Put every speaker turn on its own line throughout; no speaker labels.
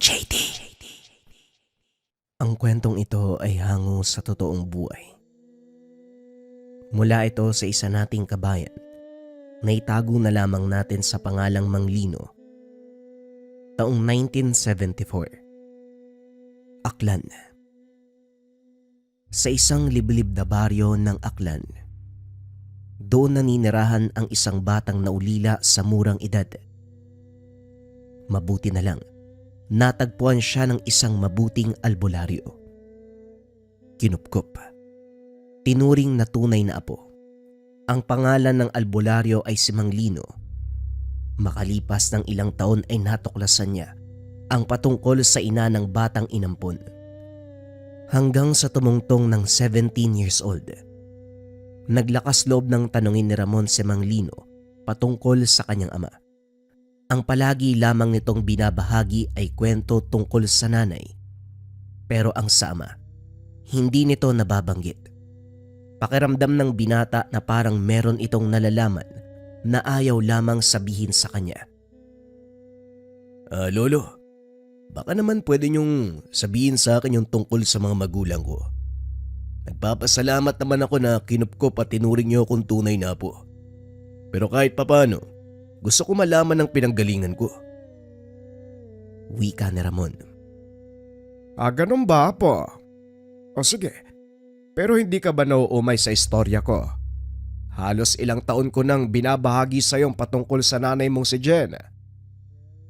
JD. Ang kwentong ito ay hango sa totoong buhay. Mula ito sa isa nating kabayan na itago na lamang natin sa pangalang Manglino. Taong 1974. Aklan. Sa isang liblib na baryo ng Aklan, doon naninirahan ang isang batang naulila sa murang edad. Mabuti na lang, natagpuan siya ng isang mabuting albularyo. Kinupkop. Tinuring na tunay na apo. Ang pangalan ng albularyo ay si Manglino. Makalipas ng ilang taon ay natuklasan niya ang patungkol sa ina ng batang inampon. Hanggang sa tumungtong ng 17 years old, naglakas loob ng tanungin ni Ramon si Manglino patungkol sa kanyang ama. Ang palagi lamang nitong binabahagi ay kwento tungkol sa nanay. Pero ang sa ama, hindi nito nababanggit. Pakiramdam ng binata na parang meron itong nalalaman na ayaw lamang sabihin sa kanya. Lolo, baka naman pwede niyong sabihin sa akin yung tungkol sa mga magulang ko. Nagpapasalamat naman ako na kinupkop at tinuring niyo akong tunay na apo. Pero kahit papano, gusto ko malaman ang pinanggalingan ko. Wika ni Ramon.
Ganun ba po? O sige, pero hindi ka ba nauumay sa istorya ko? Halos ilang taon ko nang binabahagi sa iyong patungkol sa nanay mong si Jen.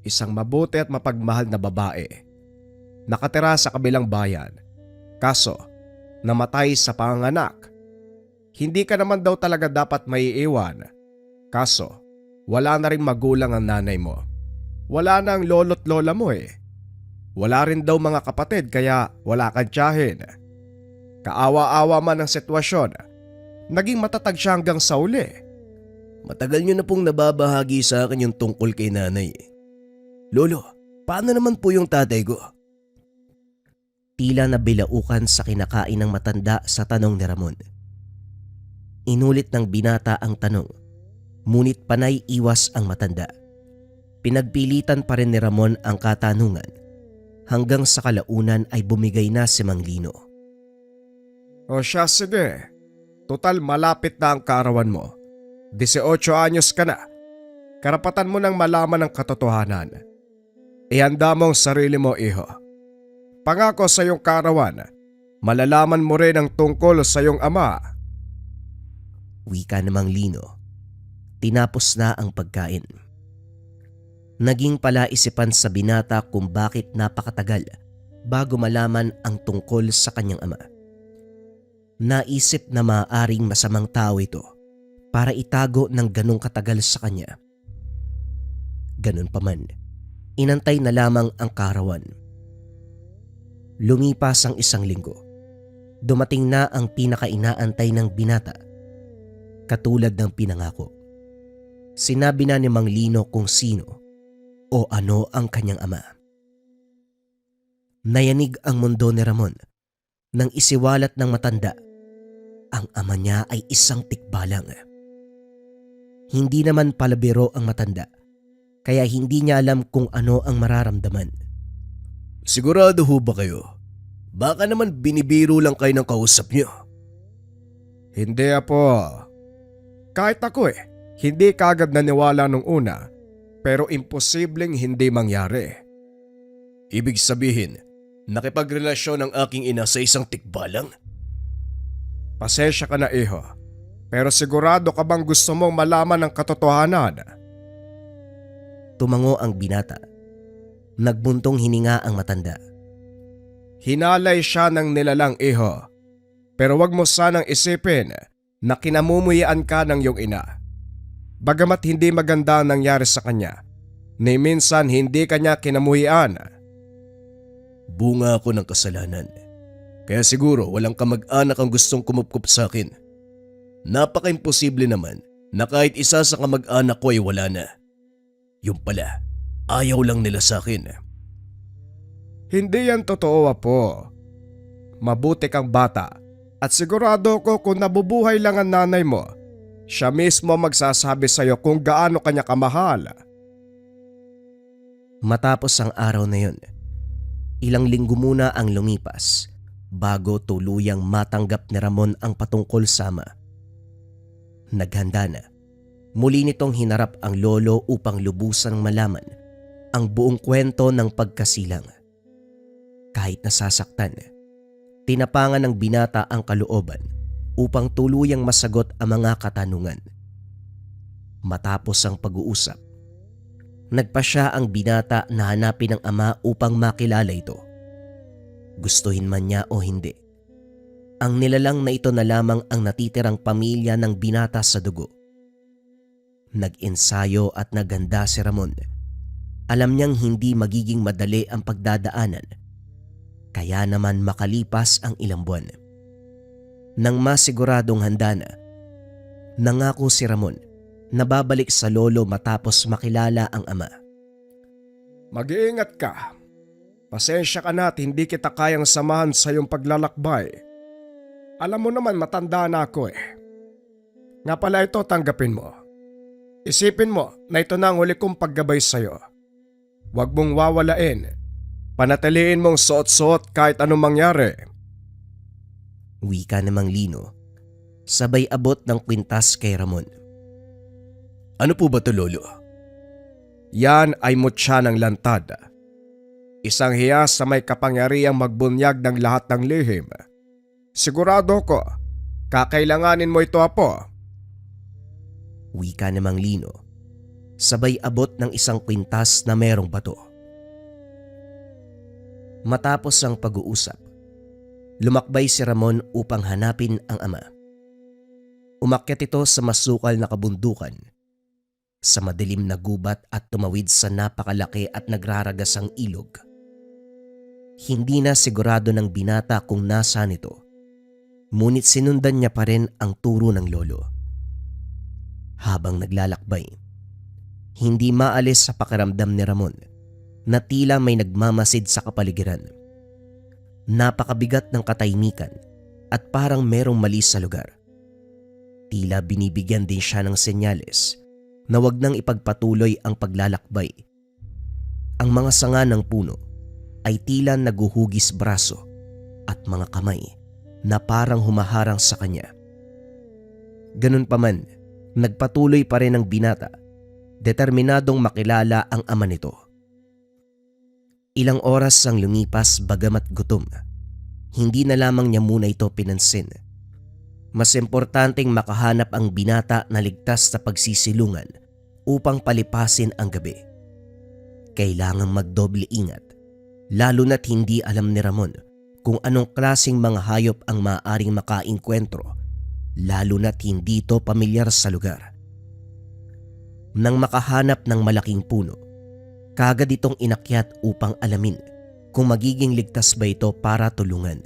Isang mabuti at mapagmahal na babae. Nakatira sa kabilang bayan. Kaso, namatay sa panganganak. Hindi ka naman daw talaga dapat maiiwan. Kaso, wala na rin magulang ang nanay mo. Wala na ang lolo't lola mo eh. Wala rin daw mga kapatid kaya wala kang tiyahin. Kaawa-awa man ang sitwasyon, naging matatag siya hanggang sa uli.
Matagal niyo na pong nababahagi sa akin yung tungkol kay nanay. Lolo, paano naman po yung tatay ko? Tila nabilaukan sa kinakain ng matanda sa tanong ni Ramon. Inulit ng binata ang tanong, ngunit panay iwas ang matanda. Pinagpilitan pa rin ni Ramon ang katanungan hanggang sa kalaunan ay bumigay na si Manglino.
O siya, sige. Total malapit na ang kaarawan mo. 18 anyos ka na. Karapatan mo nang malaman ang katotohanan. Ihanda mo ang sarili mo, iho. Pangako sa iyong kaarawan, malalaman mo rin ang tungkol sa iyong ama.
Wika ni Manglino. Tinapos na ang pagkain. Naging palaisipan sa binata kung bakit napakatagal bago malaman ang tungkol sa kanyang ama. Naisip na maaaring masamang tao ito para itago ng ganong katagal sa kanya. Ganun pa man, inantay na lamang ang kaarawan. Lumipas ang isang linggo. Dumating na ang pinakainaantay ng binata. Katulad ng pinangako. Sinabi na ni Manglino kung sino o ano ang kanyang ama. Nayanig ang mundo ni Ramon nang isiwalat ng matanda. Ang ama niya ay isang tikbalang. Hindi naman palabiro ang matanda, kaya hindi niya alam kung ano ang mararamdaman. Sigurado ho ba kayo? Baka naman binibiro lang kayo ng kausap niyo.
Hindi, apo. Kahit ako hindi kagad naniwala nung una, pero imposibleng hindi mangyari.
Ibig sabihin, nakipagrelasyon ang aking ina sa isang tikbalang?
Pasensya ka na, iho. Pero sigurado ka bang gusto mong malaman ang katotohanan?
Tumango ang binata. Nagbuntong hininga ang matanda.
Hinalay siya ng nilalang, iho. Pero wag mo sanang isipin na kinamumuhian ka ng iyong ina. Bagamat hindi maganda ang nangyari sa kanya, ni minsan hindi kanya kinamuhian.
Bunga ako ng kasalanan. Kaya siguro walang kamag-anak ang gustong kumupkup sa akin. Napaka-imposible naman na kahit isa sa kamag-anak ko ay wala na. Yung pala, ayaw lang nila sa akin.
Hindi yan totoo, apo. Mabuti kang bata at sigurado ko kung nabubuhay lang ang nanay mo, siya mismo magsasabi sa iyo kung gaano kanya kamahal.
Matapos ang araw na yun, Ilang linggo muna ang lumipas bago tuluyang matanggap ni Ramon ang patungkol sa ama. Naghanda na. Muli nitong hinarap ang lolo upang lubusang malaman ang buong kwento ng pagkasilang. Kahit nasasaktan, tinapangan ng binata ang kalooban upang tuluyang masagot ang mga katanungan. Matapos ang pag-uusap, nagpa siya ang binata na hanapin ang ama upang makilala ito. Gustuhin man niya o hindi, ang nilalang na ito na lamang ang natitirang pamilya ng binata sa dugo. Nag-ensayo at naghanda si Ramon. Alam niyang hindi magiging madali ang pagdadaanan, kaya naman makalipas ang ilang buwan. Nang masiguradong handa na, nangako si Ramon na babalik sa lolo matapos makilala ang ama.
Mag-iingat ka. Pasensya ka na at hindi kita kayang samahan sa iyong paglalakbay. Alam mo naman matanda na ako eh. Nga pala ito, tanggapin mo. Isipin mo na ito na ang huli kong paggabay sa'yo. Huwag mong wawalain. Panatiliin mong suot-suot kahit anong mangyari.
Wika namang Lino, sabay abot ng kwintas kay Ramon.
Ano po ba ito, lolo? Yan ay mutya ng lantad. Isang hiyas sa may kapangyarihang magbunyag ng lahat ng lihim. Sigurado ko, kakailanganin mo ito, apo.
Wika namang Lino, sabay abot ng isang kwintas na merong bato. Matapos ang pag-uusap, lumakbay si Ramon upang hanapin ang ama. Umakyat ito sa masukal na kabundukan, sa madilim na gubat at tumawid sa napakalaki at nagraragasang ilog. Hindi na sigurado ng binata kung nasaan ito, ngunit sinundan niya pa rin ang turo ng lolo. Habang naglalakbay, hindi maalis sa pakiramdam ni Ramon na tila may nagmamasid sa kapaligiran. Napakabigat ng katahimikan at parang merong mali sa lugar. Tila binibigyan din siya ng senyales na wag nang ipagpatuloy ang paglalakbay. Ang mga sanga ng puno ay tila naguhugis braso at mga kamay na parang humaharang sa kanya. Ganun pa man, nagpatuloy pa rin ang binata, determinadong makilala ang ama nito. Ilang oras ang lumipas bagamat gutom, hindi na lamang niya muna ito pinansin. Mas importanteng makahanap ang binata na ligtas sa pagsisilungan upang palipasin ang gabi. Kailangang magdoble ingat, lalo na't hindi alam ni Ramon kung anong klaseng mga hayop ang maaaring makainkwentro, lalo na't hindi ito pamilyar sa lugar. Nang makahanap ng malaking puno, kagad itong inakyat upang alamin kung magiging ligtas ba ito para tulungan.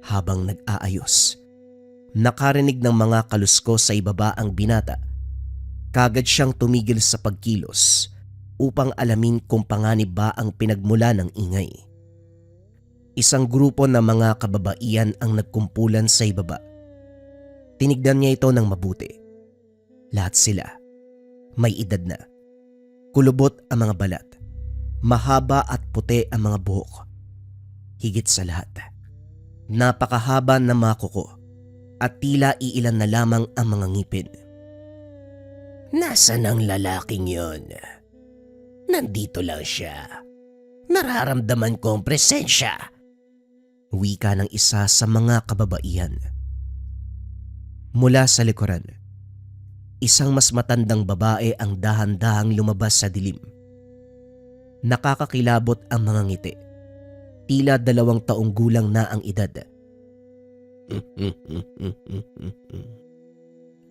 Habang nag-aayos, nakarinig ng mga kaluskos sa ibaba ang binata. Kagad siyang tumigil sa pagkilos upang alamin kung panganib ba ang pinagmula ng ingay. Isang grupo ng mga kababaihan ang nagkumpulan sa ibaba. Tinignan niya ito ng mabuti. Lahat sila may edad na. Kulubot ang mga balat. Mahaba at puti ang mga buhok. Higit sa lahat, napakahaba na mga kuko at tila iilan na lamang ang mga ngipin. Nasaan ang lalaking yon? Nandito lang siya. Nararamdaman ko ang presensya. Wika ng isa sa mga kababaihan. Mula sa likuran, isang mas matandang babae ang dahan-dahang lumabas sa dilim. Nakakakilabot ang mga ngiti. Tila 2 taong gulang na ang edad.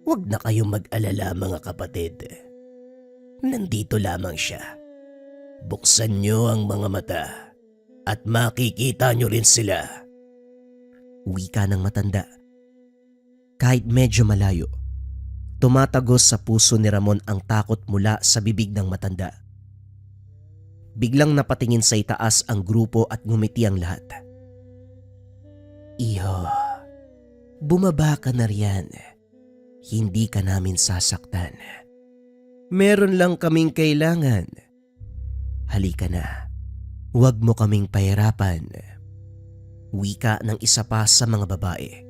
Huwag na kayong mag-alala mga kapatid. Nandito lamang siya. Buksan niyo ang mga mata at makikita niyo rin sila. Wika ng matanda. Kahit medyo malayo, tumatagos sa puso ni Ramon ang takot mula sa bibig ng matanda. Biglang napatingin sa itaas ang grupo at ngumiti ang lahat. Iho, bumaba ka na riyan. Hindi ka namin sasaktan. Meron lang kaming kailangan. Halika na. Huwag mo kaming pahirapan. Wika ng isa pa sa mga babae.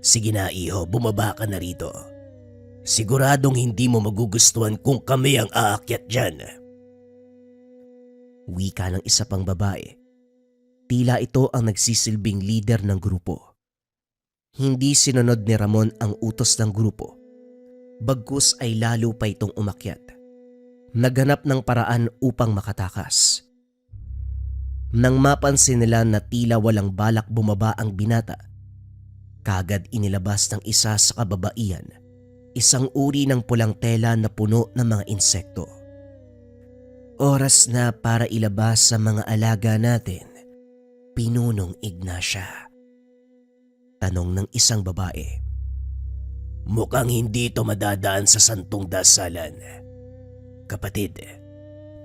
Sige na iho, bumaba ka na rito. Siguradong hindi mo magugustuhan kung kami ang aakyat dyan. Wika ng isa pang babae. Tila ito ang nagsisilbing leader ng grupo. Hindi sinunod ni Ramon ang utos ng grupo. Bagkus ay lalo pa itong umakyat. Naghanap ng paraan upang makatakas. Nang mapansin nila na tila walang balak bumaba ang binata, kagad inilabas ng isa sa kababaihan isang uri ng pulang tela na puno ng mga insekto. Oras na para ilabas sa mga alaga natin, Pinunong Ignacia. Tanong ng isang babae. Mukhang hindi ito madadaan sa santong dasalan. Kapatid,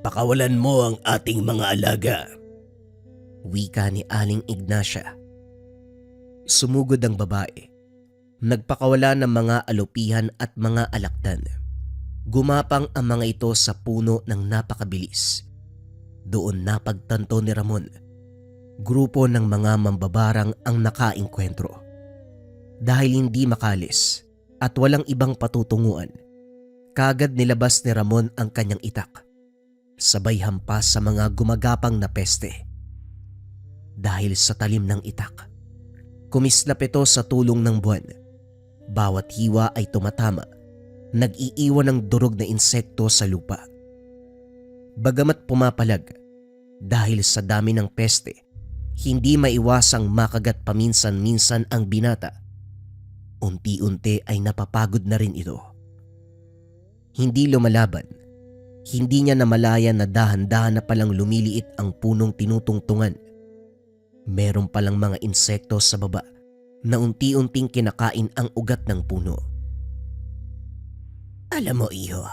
pakawalan mo ang ating mga alaga. Wika ni Aling Ignacia. Sumugod ang babae. Nagpakawala ng mga alupihan at mga alakdan. Gumapang ang mga ito sa puno ng napakabilis. Doon napagtanto ni Ramon. Grupo ng mga mambabarang ang nakaengkwentro. Dahil hindi makalis at walang ibang patutunguan, kagad nilabas ni Ramon ang kanyang itak. Sabay hampas sa mga gumagapang na peste. Dahil sa talim ng itak, kumislap ito sa tulong ng buwan. Bawat hiwa ay tumatama, nag-iiwan ng durog na insekto sa lupa. Bagamat pumapalag, dahil sa dami ng peste, hindi maiwasang makagat paminsan-minsan ang binata. Unti-unti ay napapagod na rin ito. Hindi lumalaban, hindi niya namalayan na dahan-dahan na palang lumiliit ang punong tinutungtungan. Meron palang mga insekto sa baba na unti-unting kinakain ang ugat ng puno. Alam mo iho,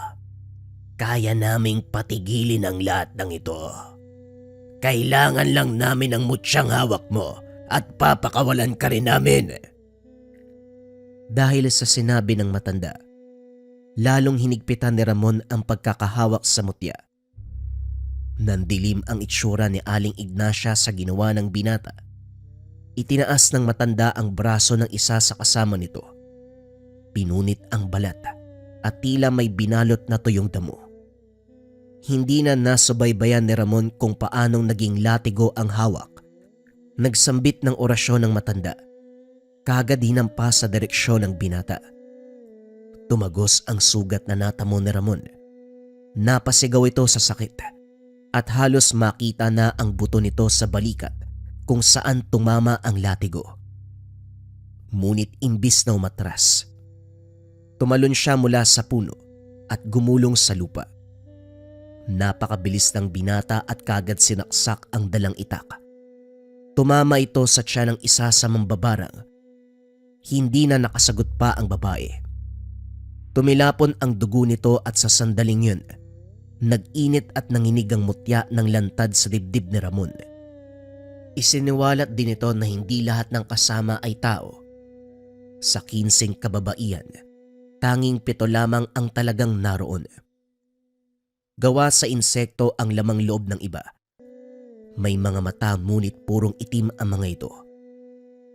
kaya naming patigilin ang lahat ng ito. Kailangan lang namin ang mutsyang hawak mo at papakawalan ka rin namin. Dahil sa sinabi ng matanda, lalong hinigpitan ni Ramon ang pagkakahawak sa mutya. Nandilim ang itsura ni Aling Ignacia sa ginawa ng binata. Itinaas ng matanda ang braso ng isa sa kasama nito. Pinunit ang balat at tila may binalot na tuyong damo. Hindi na nasubaybayan ni Ramon kung paanong naging latigo ang hawak. Nagsambit ng orasyon ng matanda. Kagad hinampas sa direksyon ng binata. Tumagos ang sugat na natamo ni Ramon. Napasigaw ito sa sakit at halos makita na ang buto nito sa balikat kung saan tumama ang latigo. Ngunit imbis na umatras, tumalon siya mula sa puno at gumulong sa lupa. Napakabilis ng binata at kagad sinaksak ang dalang itak. Tumama ito sa tiyan ng isa sa mambabarang. Hindi na nakasagot pa ang babae. Tumilapon ang dugo nito at sa sandaling yun, nag-init at nanginig ang mutya ng lantad sa dibdib ni Ramon. Isiniwalat din ito na hindi lahat ng kasama ay tao. Sa 15 kababaihan, tanging 7 lamang ang talagang naroon. Gawa sa insekto ang lamang loob ng iba. May mga mata ngunit purong itim ang mga ito.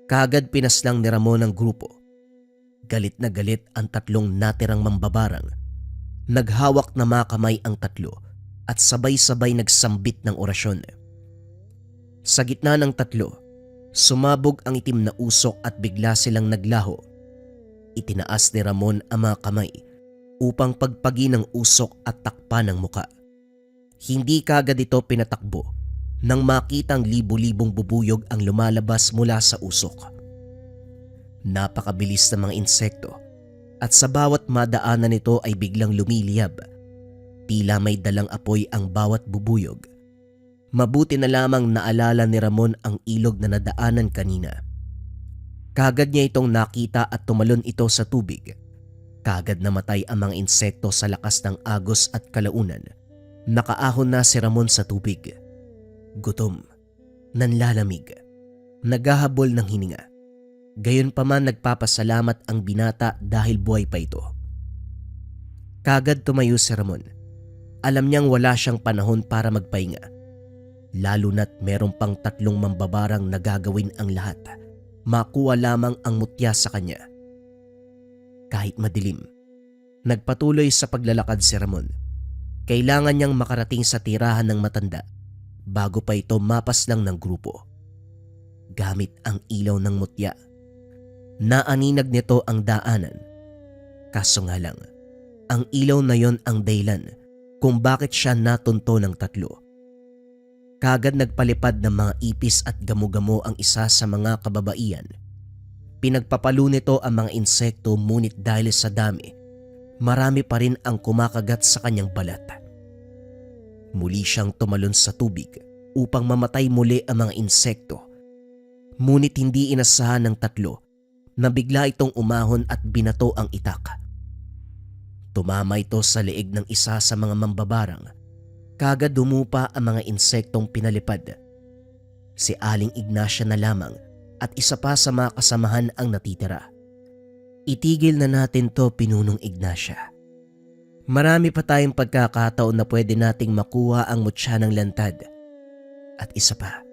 Kagad pinaslang ni Ramon ang grupo. Galit na galit ang 3 natirang mambabarang. Naghawak na mga kamay ang 3 at sabay-sabay nagsambit ng orasyon. Sa gitna ng 3, sumabog ang itim na usok at bigla silang naglaho. Itinaas ni Ramon ang mga kamay upang pagpagi ng usok at takpan ng muka. Hindi kagad ito pinatakbo nang makitang libo-libong bubuyog ang lumalabas mula sa usok. Napakabilis ng mga insekto at sa bawat madaanan nito ay biglang lumiliyab. Tila may dalang apoy ang bawat bubuyog. Mabuti na lamang naalala ni Ramon ang ilog na nadaanan kanina. Kagad niya itong nakita at tumalon ito sa tubig. Kagad namatay ang mga insekto sa lakas ng agos at kalaunan. Nakaahon na si Ramon sa tubig. Gutom, nanlalamig, naghahabol ng hininga. Gayunpaman nagpapasalamat ang binata dahil buhay pa ito. Kagad tumayo si Ramon. Alam niyang wala siyang panahon para magpahinga. Lalo na't meron pang 3 mambabarang na gagawin ang lahat. Makuha lamang ang mutya sa kanya. Kahit madilim, nagpatuloy sa paglalakad si Ramon. Kailangan niyang makarating sa tirahan ng matanda bago pa ito mapas lang ng grupo. Gamit ang ilaw ng mutya, naaninag nito ang daanan. Kaso nga lang, ang ilaw na yon ang dahilan kung bakit siya natunto ng 3. Kagad nagpalipad ng mga ipis at gamo-gamo ang isa sa mga kababaihan. Pinagpapalo nito ang mga insekto, ngunit dahil sa dami, marami pa rin ang kumakagat sa kanyang balat. Muli siyang tumalon sa tubig upang mamatay muli ang mga insekto. Ngunit hindi inasahan ng 3 na bigla itong umahon at binato ang itak. Tumama ito sa leeg ng isa sa mga mambabarang. Kagad dumupa ang mga insektong pinalipad. Si Aling Ignacia na lamang at isa pa sa mga kasamahan ang natitira. Itigil na natin to, Pinunong Ignacia. Marami pa tayong pagkakataon na pwede nating makuha ang mutya ng lantad. At isa pa,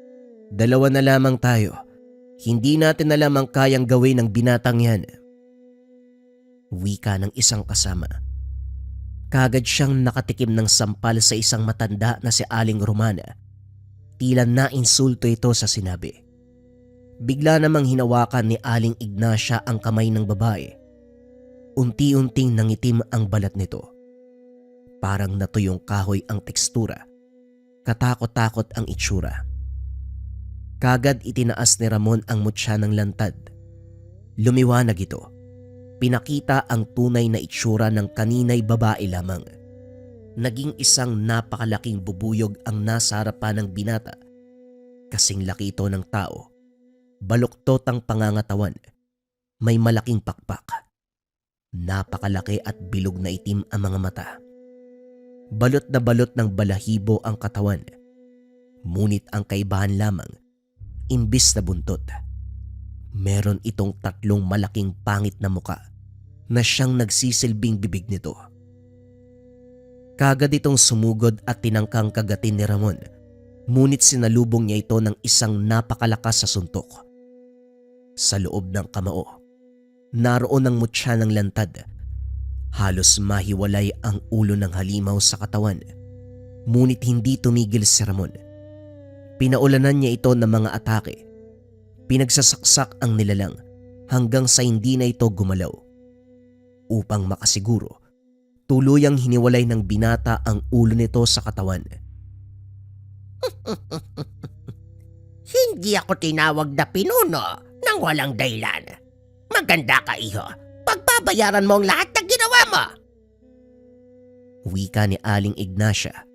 2 na lamang tayo. Hindi natin na lamang kayang gawin ng binatang yan. Wika ng isang kasama. Kagad siyang nakatikim ng sampal sa isang matanda na si Aling Romana. Tila nainsulto ito sa sinabi. Bigla namang hinawakan ni Aling Ignacia ang kamay ng babae. Unti-unting nangitim ang balat nito. Parang natuyong kahoy ang tekstura. Katakot-takot ang itsura. Kagad itinaas ni Ramon ang mutya ng lantad. Lumiwanag ito. Pinakita ang tunay na itsura ng kaninay babae lamang. Naging isang napakalaking bubuyog ang nasa harapan ng binata. Kasing laki ito ng tao. Baluktot ang pangangatawan. May malaking pakpak. Napakalaki at bilog na itim ang mga mata. Balot na balot ng balahibo ang katawan. Ngunit ang kaibahan lamang, imbis na buntot, meron itong 3 malaking pangit na muka na siyang nagsisilbing bibig nito. Kagad itong sumugod at tinangkang kagatin ni Ramon, ngunit sinalubong niya ito ng isang napakalakas sa suntok. Sa loob ng kamao, naroon ang mutya ng lantad. Halos mahiwalay ang ulo ng halimaw sa katawan, ngunit hindi tumigil si Ramon. Pinaulanan niya ito ng mga atake. Pinagsasaksak ang nilalang hanggang sa hindi na ito gumalaw. Upang makasiguro, tuluyang hiniwalay ng binata ang ulo nito sa katawan.
Hindi ako tinawag na pinuno nang walang dahilan. Maganda ka, iho. Pagbabayaran mo ang lahat ng ginawa mo.
Wika ni Aling Ignacia.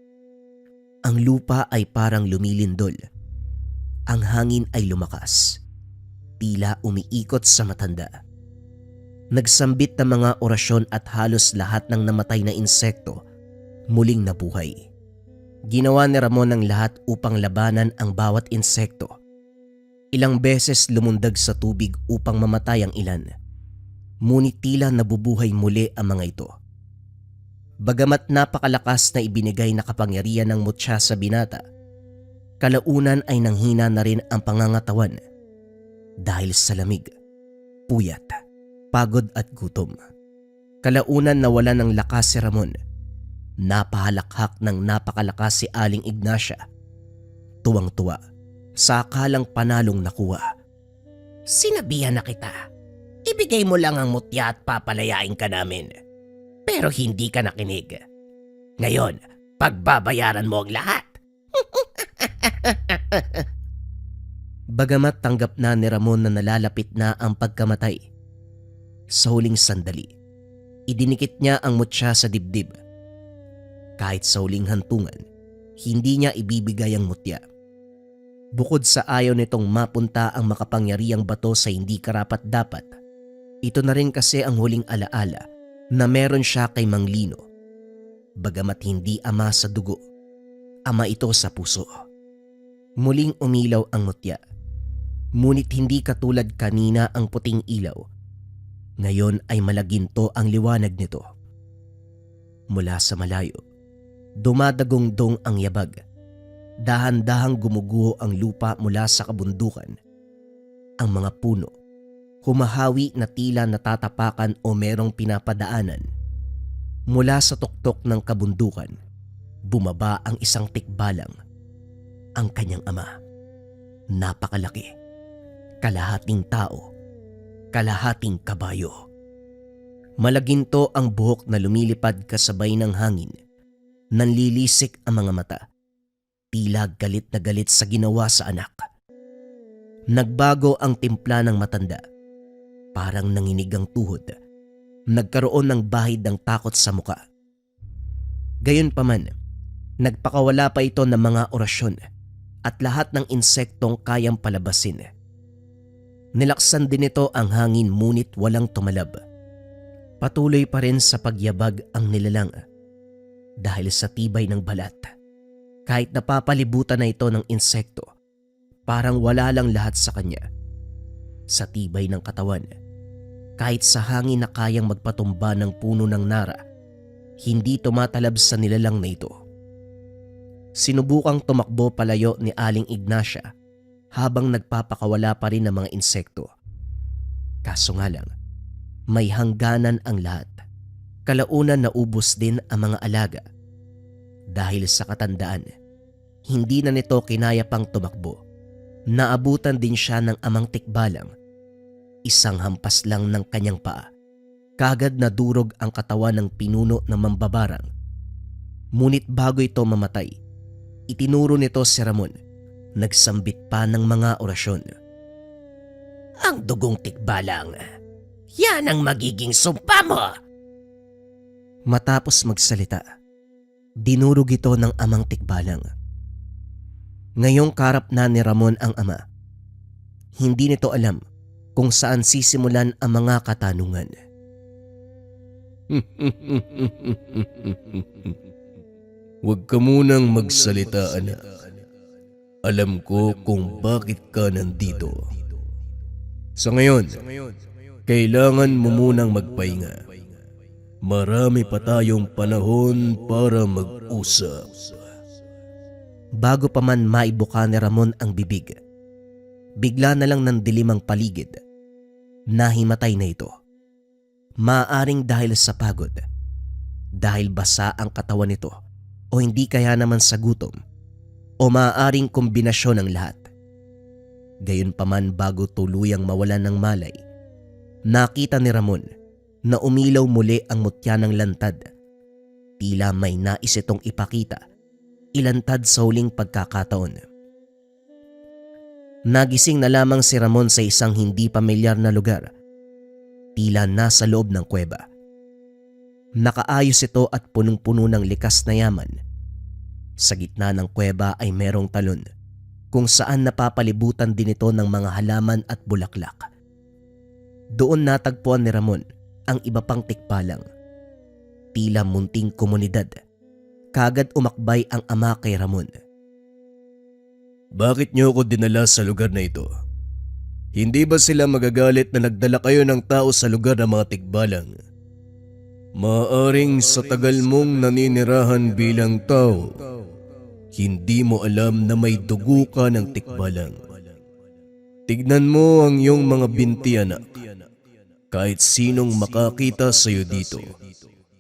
Ang lupa ay parang lumilindol. Ang hangin ay lumakas. Tila umiikot sa matanda. Nagsambit ng mga orasyon at halos lahat ng namatay na insekto muling nabuhay. Ginawa ni Ramon ang lahat upang labanan ang bawat insekto. Ilang beses lumundag sa tubig upang mamatay ang ilan. Ngunit tila nabubuhay muli ang mga ito. Bagamat napakalakas na ibinigay na kapangyarihan ng mutya sa binata, kalaunan ay nanghina na rin ang pangangatawan dahil sa lamig, puyat, pagod at gutom. Kalaunan nawala ng lakas si Ramon. Napahalakhak ng napakalakas si Aling Ignacia. Tuwang-tuwa sa akalang panalong nakuha.
Sinabihan na kita. Ibigay mo lang ang mutya at papalayain ka namin. Pero hindi ka nakinig. Ngayon, pagbabayaran mo ang lahat.
Bagamat tanggap na ni Ramon na nalalapit na ang pagkamatay, sa huling sandali, idinikit niya ang mutya sa dibdib. Kahit sa huling hantungan, hindi niya ibibigay ang mutya. Bukod sa ayaw nitong mapunta ang makapangyarihang bato sa hindi karapat-dapat, ito na rin kasi ang huling alaala na meron siya kay Mang Lino. Bagamat hindi ama sa dugo, ama ito sa puso. Muling umilaw ang mutya. Ngunit hindi katulad kanina ang puting ilaw. Ngayon ay malaginto ang liwanag nito. Mula sa malayo, dumadagong-dong ang yabag. Dahan-dahang gumuguho ang lupa mula sa kabundukan. Ang mga puno, humahawi na tila natatapakan o merong pinapadaanan. Mula sa tuktok ng kabundukan, bumaba ang isang tikbalang. Ang kanyang ama. Napakalaki. Kalahating tao. Kalahating kabayo. Malaginto ang buhok na lumilipad kasabay ng hangin. Nanlilisik ang mga mata. Tila galit na galit sa ginawa sa anak. Nagbago ang timpla ng matanda. Parang nanginig ang tuhod. Nagkaroon ng bahid ng takot sa muka. Gayunpaman, nagpakawala pa ito ng mga orasyon at lahat ng insektong kayang palabasin. Nilaksan din ito ang hangin ngunit walang tumalab. Patuloy pa rin sa pagyabag ang nilalang dahil sa tibay ng balat. Kahit napapalibutan na ito ng insekto, parang wala lang lahat sa kanya. Sa tibay ng katawan, kahit sa hangin na kayang magpatumba ng puno ng nara, hindi tumatalab sa nilalang na ito. Sinubukang tumakbo palayo ni Aling Ignacia habang nagpapakawala pa rin ng mga insekto. Kaso nga lang, may hangganan ang lahat. Kalaunan naubos din ang mga alaga. Dahil sa katandaan, hindi na nito kinaya pang tumakbo. Naabutan din siya ng amang tikbalang. Isang hampas lang ng kanyang paa. Kagad nadurog ang katawan ng pinuno ng mambabarang. Ngunit bago ito mamatay, itinuro nito si Ramon. Nagsambit pa ng mga orasyon.
Ang dugong tikbalang, yan ang magiging sumpa mo!
Matapos magsalita, dinurog ito ng amang tikbalang. Ngayong karap na ni Ramon ang ama. Hindi nito alam kung saan sisimulan ang mga katanungan.
Huwag ka munang magsalita, anak. Alam ko kung bakit ka nandito. Sa ngayon, kailangan mo munang magpahinga. Marami pa tayong panahon para mag-usap.
Bago pa man maibuka ni Ramon ang bibig, bigla na lang nandilim ang paligid. Nahimatay na ito. Maaaring dahil sa pagod, dahil basa ang katawan nito, o hindi kaya naman sa gutom, o maaaring kombinasyon ng lahat. Gayunpaman bago tuluyang mawalan ng malay, nakita ni Ramon na umilaw muli ang mutya ng lantad. Tila may nais itong ipakita, ilantad sa huling pagkakataon. Nagising na lamang si Ramon sa isang hindi pamilyar na lugar. Tila nasa loob ng kuweba. Nakaayos ito at punong-puno ng likas na yaman. Sa gitna ng kuweba ay merong talon kung saan napapalibutan din ito ng mga halaman at bulaklak. Doon natagpuan ni Ramon ang iba pang tikbalang. Tila munting komunidad. Kagad umakbay ang ama kay Ramon.
Bakit niyo ako dinala sa lugar na ito? Hindi ba sila magagalit na nagdala kayo ng tao sa lugar ng mga tikbalang? Maaring sa tagal mong naninirahan bilang tao, hindi mo alam na may dugo ka ng tikbalang. Tignan mo ang iyong mga binti, anak. Kahit sinong makakita sa iyo dito,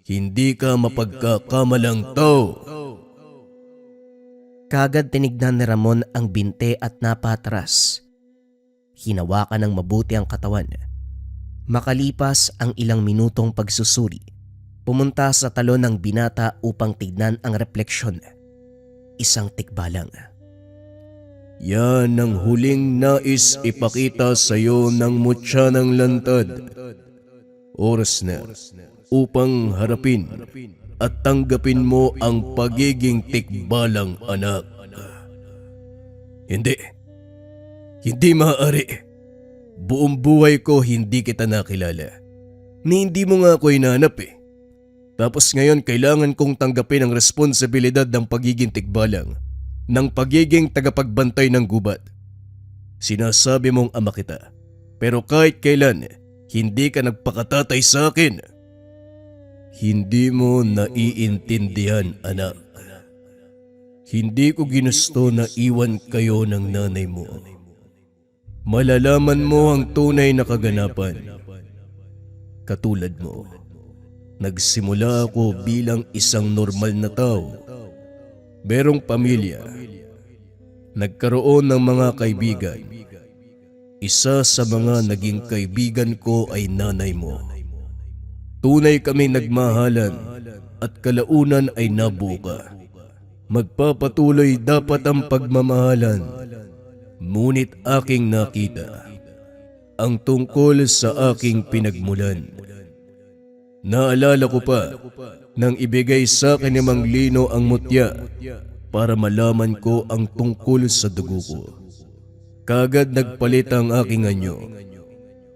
hindi ka mapagkakamalang tao.
Kagad tinignan ni Ramon ang binte at napatras. Hinawakan ng mabuti ang katawan. Makalipas ang ilang minutong pagsusuri, pumunta sa talon ng binata upang tignan ang refleksyon. Isang tikbalang.
Yan ang huling nais ipakita sa iyo ng mutya ng lantad. Oras na upang harapin at tanggapin mo ang pagiging tikbalang, anak. Hindi maaari. Buong buhay ko hindi kita nakilala. Ni hindi mo nga ako hinanap eh. Tapos ngayon kailangan kong tanggapin ang responsibilidad ng pagiging tikbalang, ng pagiging tagapagbantay ng gubat. Sinasabi mong ama kita, pero kahit kailan, hindi ka nagpakatatay sa akin. Hindi mo naiintindihan, anak. Hindi ko ginusto na iwan kayo ng nanay mo. Malalaman mo ang tunay na kaganapan. Katulad mo, nagsimula ako bilang isang normal na tao. Merong pamilya. Nagkaroon ng mga kaibigan. Isa sa mga naging kaibigan ko ay nanay mo. Tunay kami nagmahalan at kalaunan ay nabuka. Magpapatuloy dapat ang pagmamahalan. Ngunit aking nakita ang tungkol sa aking pinagmulan. Naalala ko pa nang ibigay sa akin ni Mang Lino ang mutya para malaman ko ang tungkol sa dugo ko. Kagad nagpalit ang aking anyo.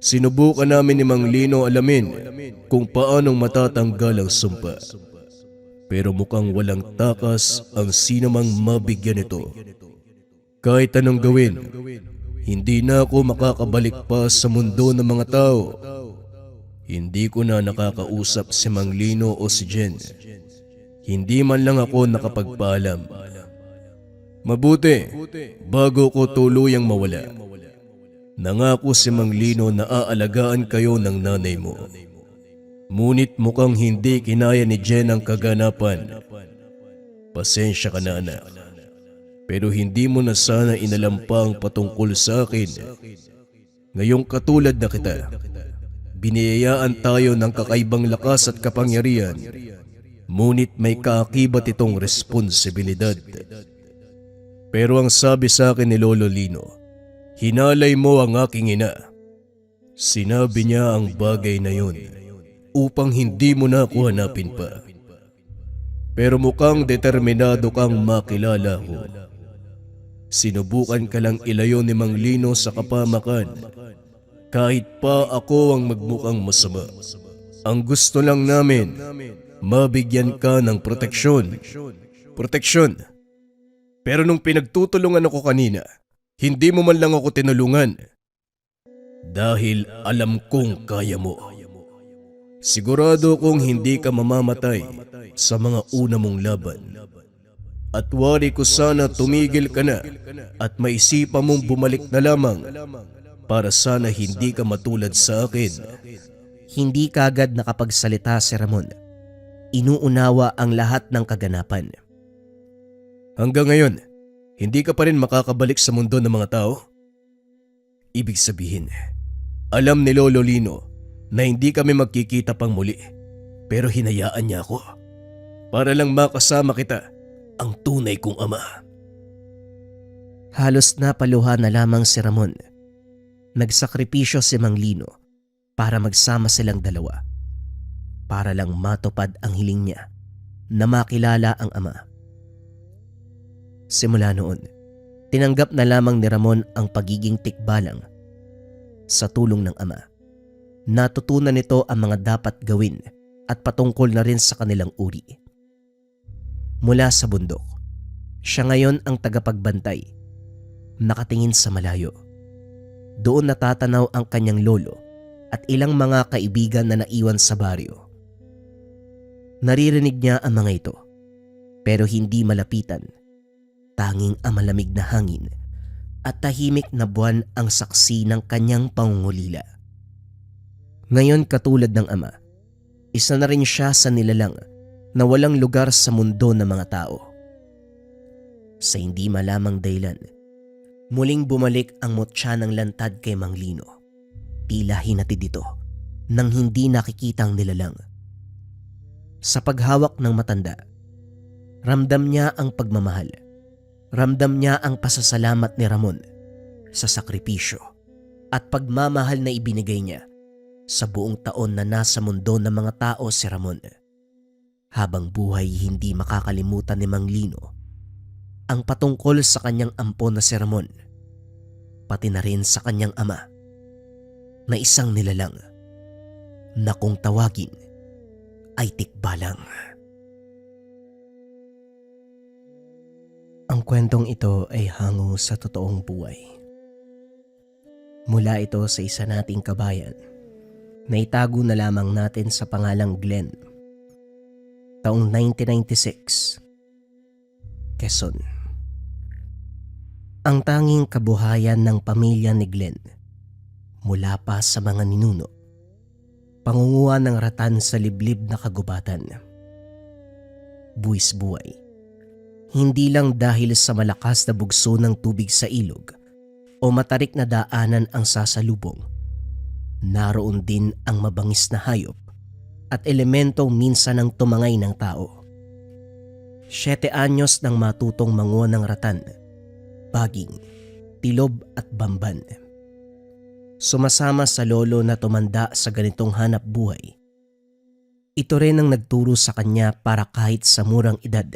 Sinubukan namin ni Mang Lino alamin kung paanong matatanggal ang sumpa. Pero mukhang walang takas ang sinamang mabigyan nito. Kahit anong gawin, hindi na ako makakabalik pa sa mundo ng mga tao. Hindi ko na nakakausap si Mang Lino o si Jen. Hindi man lang ako nakapagpaalam. Mabuti, bago ko tuluyang mawala. Nangako si Mang Lino na aalagaan kayo ng nanay mo. Ngunit mukhang hindi kinaya ni Jen ang kaganapan. Pasensya ka na, anak. Pero hindi mo na sana inalam pa ang patungkol sa akin. Ngayong katulad na kita, biniyayaan tayo ng kakaibang lakas at kapangyarihan. Ngunit may kaakibat itong responsibilidad. Pero ang sabi sa akin ni Lolo Lino, hinalay mo ang aking ina. Sinabi niya ang bagay na yun upang hindi mo na ako hanapin pa. Pero mukhang determinado kang makilala ko. Sinubukan ka lang ilayo ni Mang Lino sa kapamakan. Kahit pa ako ang magmukhang masama. Ang gusto lang namin, mabigyan ka ng proteksyon. Proteksyon. Pero nung pinagtutulungan ako kanina, hindi mo man lang ako tinulungan. Dahil alam kong kaya mo. Sigurado kong hindi ka mamamatay sa mga una mong laban. At wari ko sana tumigil ka na at maisipan mong bumalik na lamang para sana hindi ka matulad sa akin.
Hindi kagad nakapagsalita si Ramon. Inuunawa ang lahat ng kaganapan.
Hanggang ngayon, hindi ka pa rin makakabalik sa mundo ng mga tao? Ibig sabihin, alam ni Lolo Lino na hindi kami magkikita pang muli, pero hinayaan niya ako para lang makasama kita, ang tunay kong ama.
Halos napaluha na lamang si Ramon. Nagsakripisyo si Mang Lino para magsama silang dalawa, para lang matupad ang hiling niya na makilala ang ama. Simula noon, tinanggap na lamang ni Ramon ang pagiging tikbalang. Sa tulong ng ama, natutunan nito ang mga dapat gawin at patungkol na rin sa kanilang uri. Mula sa bundok, siya ngayon ang tagapagbantay, nakatingin sa malayo. Doon natatanaw ang kanyang lolo at ilang mga kaibigan na naiwan sa baryo. Naririnig niya ang mga ito, pero hindi malapitan. Tanging ang malamig na hangin at tahimik na buwan ang saksi ng kanyang pangungulila. Ngayon katulad ng ama, isa na rin siya sa nilalang na walang lugar sa mundo ng mga tao. Sa hindi malamang dahilan, muling bumalik ang mutya ng lantad kay Mang Lino. Tila hinatid ito nang hindi nakikitang nilalang. Sa paghawak ng matanda, ramdam niya ang pagmamahal. Ramdam niya ang pasasalamat ni Ramon sa sakripisyo at pagmamahal na ibinigay niya sa buong taon na nasa mundo ng mga tao si Ramon. Habang buhay hindi makakalimutan ni Mang Lino ang patungkol sa kanyang ampon na si Ramon, pati na rin sa kanyang ama na isang nilalang na kung tawagin ay tikbalang. Ang kwentong ito ay hango sa totoong buhay. Mula ito sa isa nating kabayan na itago na lamang natin sa pangalang Glenn. Taong 1996, Quezon. Ang tanging kabuhayan ng pamilya ni Glenn mula pa sa mga ninuno, pangunguha ng ratan sa liblib na kagubatan. Buwis buhay, hindi lang dahil sa malakas na bugso ng tubig sa ilog o matarik na daanan ang sasalubong. Naroon din ang mabangis na hayop at elementong minsan ang tumangay ng tao. 7 anyos nang matutong manguha ng ratan, baging, tilob at bamban. Sumasama sa lolo na tumanda sa ganitong hanap buhay. Ito rin ang nagturo sa kanya para kahit sa murang edad,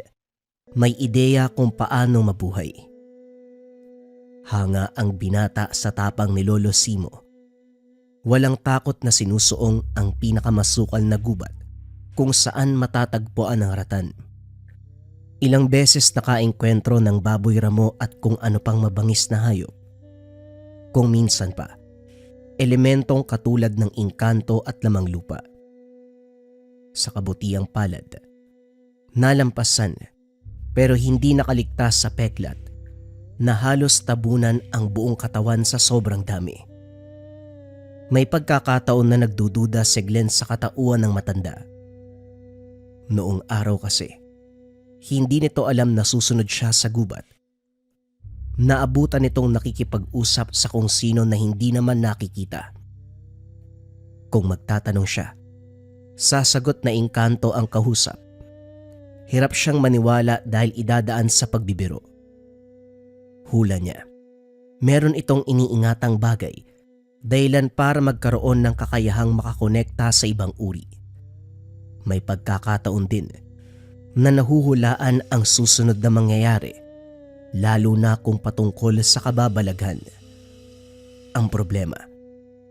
may ideya kung paano mabuhay. Hanga ang binata sa tapang ni Lolo Simo. Walang takot na sinusuong ang pinakamasukal na gubat kung saan matatagpuan ang ratan. Ilang beses nakaengkwentro ng baboy ramo at kung ano pang mabangis na hayop. Kung minsan pa, elementong katulad ng engkanto at lamang lupa. Sa kabutiang palad, nalampasan pero hindi nakaligtas sa peklat na halos tabunan ang buong katawan sa sobrang dami. May pagkakataon na nagdududa si Glenn sa katauhan ng matanda. Noong araw kasi, hindi nito alam na susunod siya sa gubat. Naabutan nitong nakikipag-usap sa kung sino na hindi naman nakikita. Kung magtatanong siya, sasagot na engkanto ang kausap. Hirap siyang maniwala dahil idadaan sa pagbibiro. Hula niya, meron itong iniingatang bagay dahilan para magkaroon ng kakayahang makakonekta sa ibang uri. May pagkakataon din na nahuhulaan ang susunod na mangyayari, lalo na kung patungkol sa kababalaghan. Ang problema,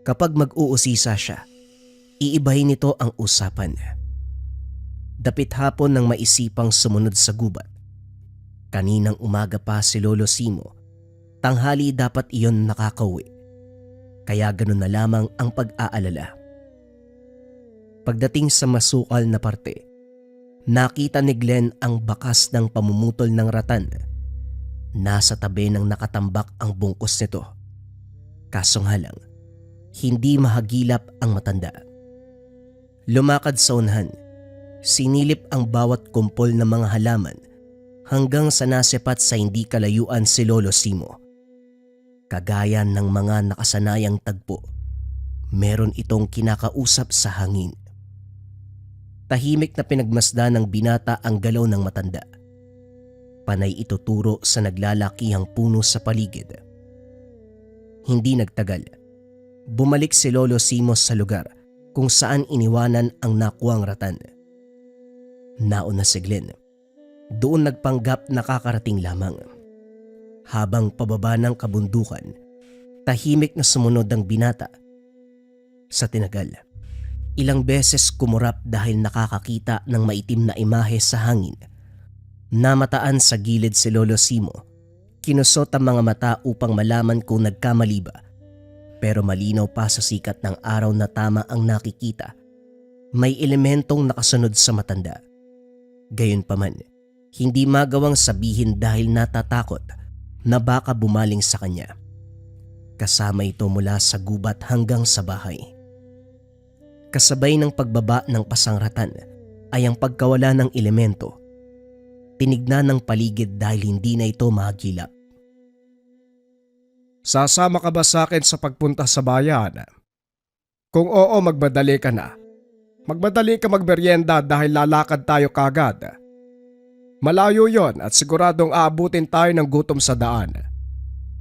kapag mag-uusisa siya, iibahin nito ang usapan. Dapit hapon nang maisipang sumunod sa gubat. Kaninang umaga pa si Lolo Simo, tanghali dapat iyon nakakauwi. Kaya ganun na lamang ang pag-aalala. Pagdating sa masukal na parte, nakita ni Glenn ang bakas ng pamumutol ng ratan. Nasa tabi ng nakatambak ang bungkos nito. Kaso nga lang, hindi mahagilap ang matanda. Lumakad sa unahan, sinilip ang bawat kumpol ng mga halaman hanggang sa nasepat sa hindi kalayuan si Lolo Simo. Kagaya ng mga nakasanayang tagpo, meron itong kinakausap sa hangin. Tahimik na pinagmasdan ng binata ang galaw ng matanda. Panay ituturo sa naglalakihang puno sa paligid. Hindi nagtagal, bumalik si Lolo Simo sa lugar kung saan iniwanan ang nakuwang ratan. Nauna si Glenn. Doon nagpanggap na kakarating lamang. Habang pababa ng kabundukan, tahimik na sumunod ang binata. Sa tinagal, ilang beses kumurap dahil nakakakita ng maitim na imahe sa hangin. Namataan sa gilid si Lolo Simo. Kinusot ang mga mata upang malaman kung nagkamali ba. Pero malinaw pa sa sikat ng araw na tama ang nakikita. May elementong nakasunod sa matanda. Gayunpaman, hindi magawang sabihin dahil natatakot na baka bumaling sa kanya. Kasama ito mula sa gubat hanggang sa bahay. Kasabay ng pagbaba ng pasangratan ay ang pagkawala ng elemento. Tinignan ng paligid dahil hindi na ito mahagilap.
Sasama ka ba sa akin sa pagpunta sa bayan? Kung oo, magmadali ka na. Magmadali ka magmeryenda dahil lalakad tayo kagad. Malayo yon at siguradong aabutin tayo ng gutom sa daan.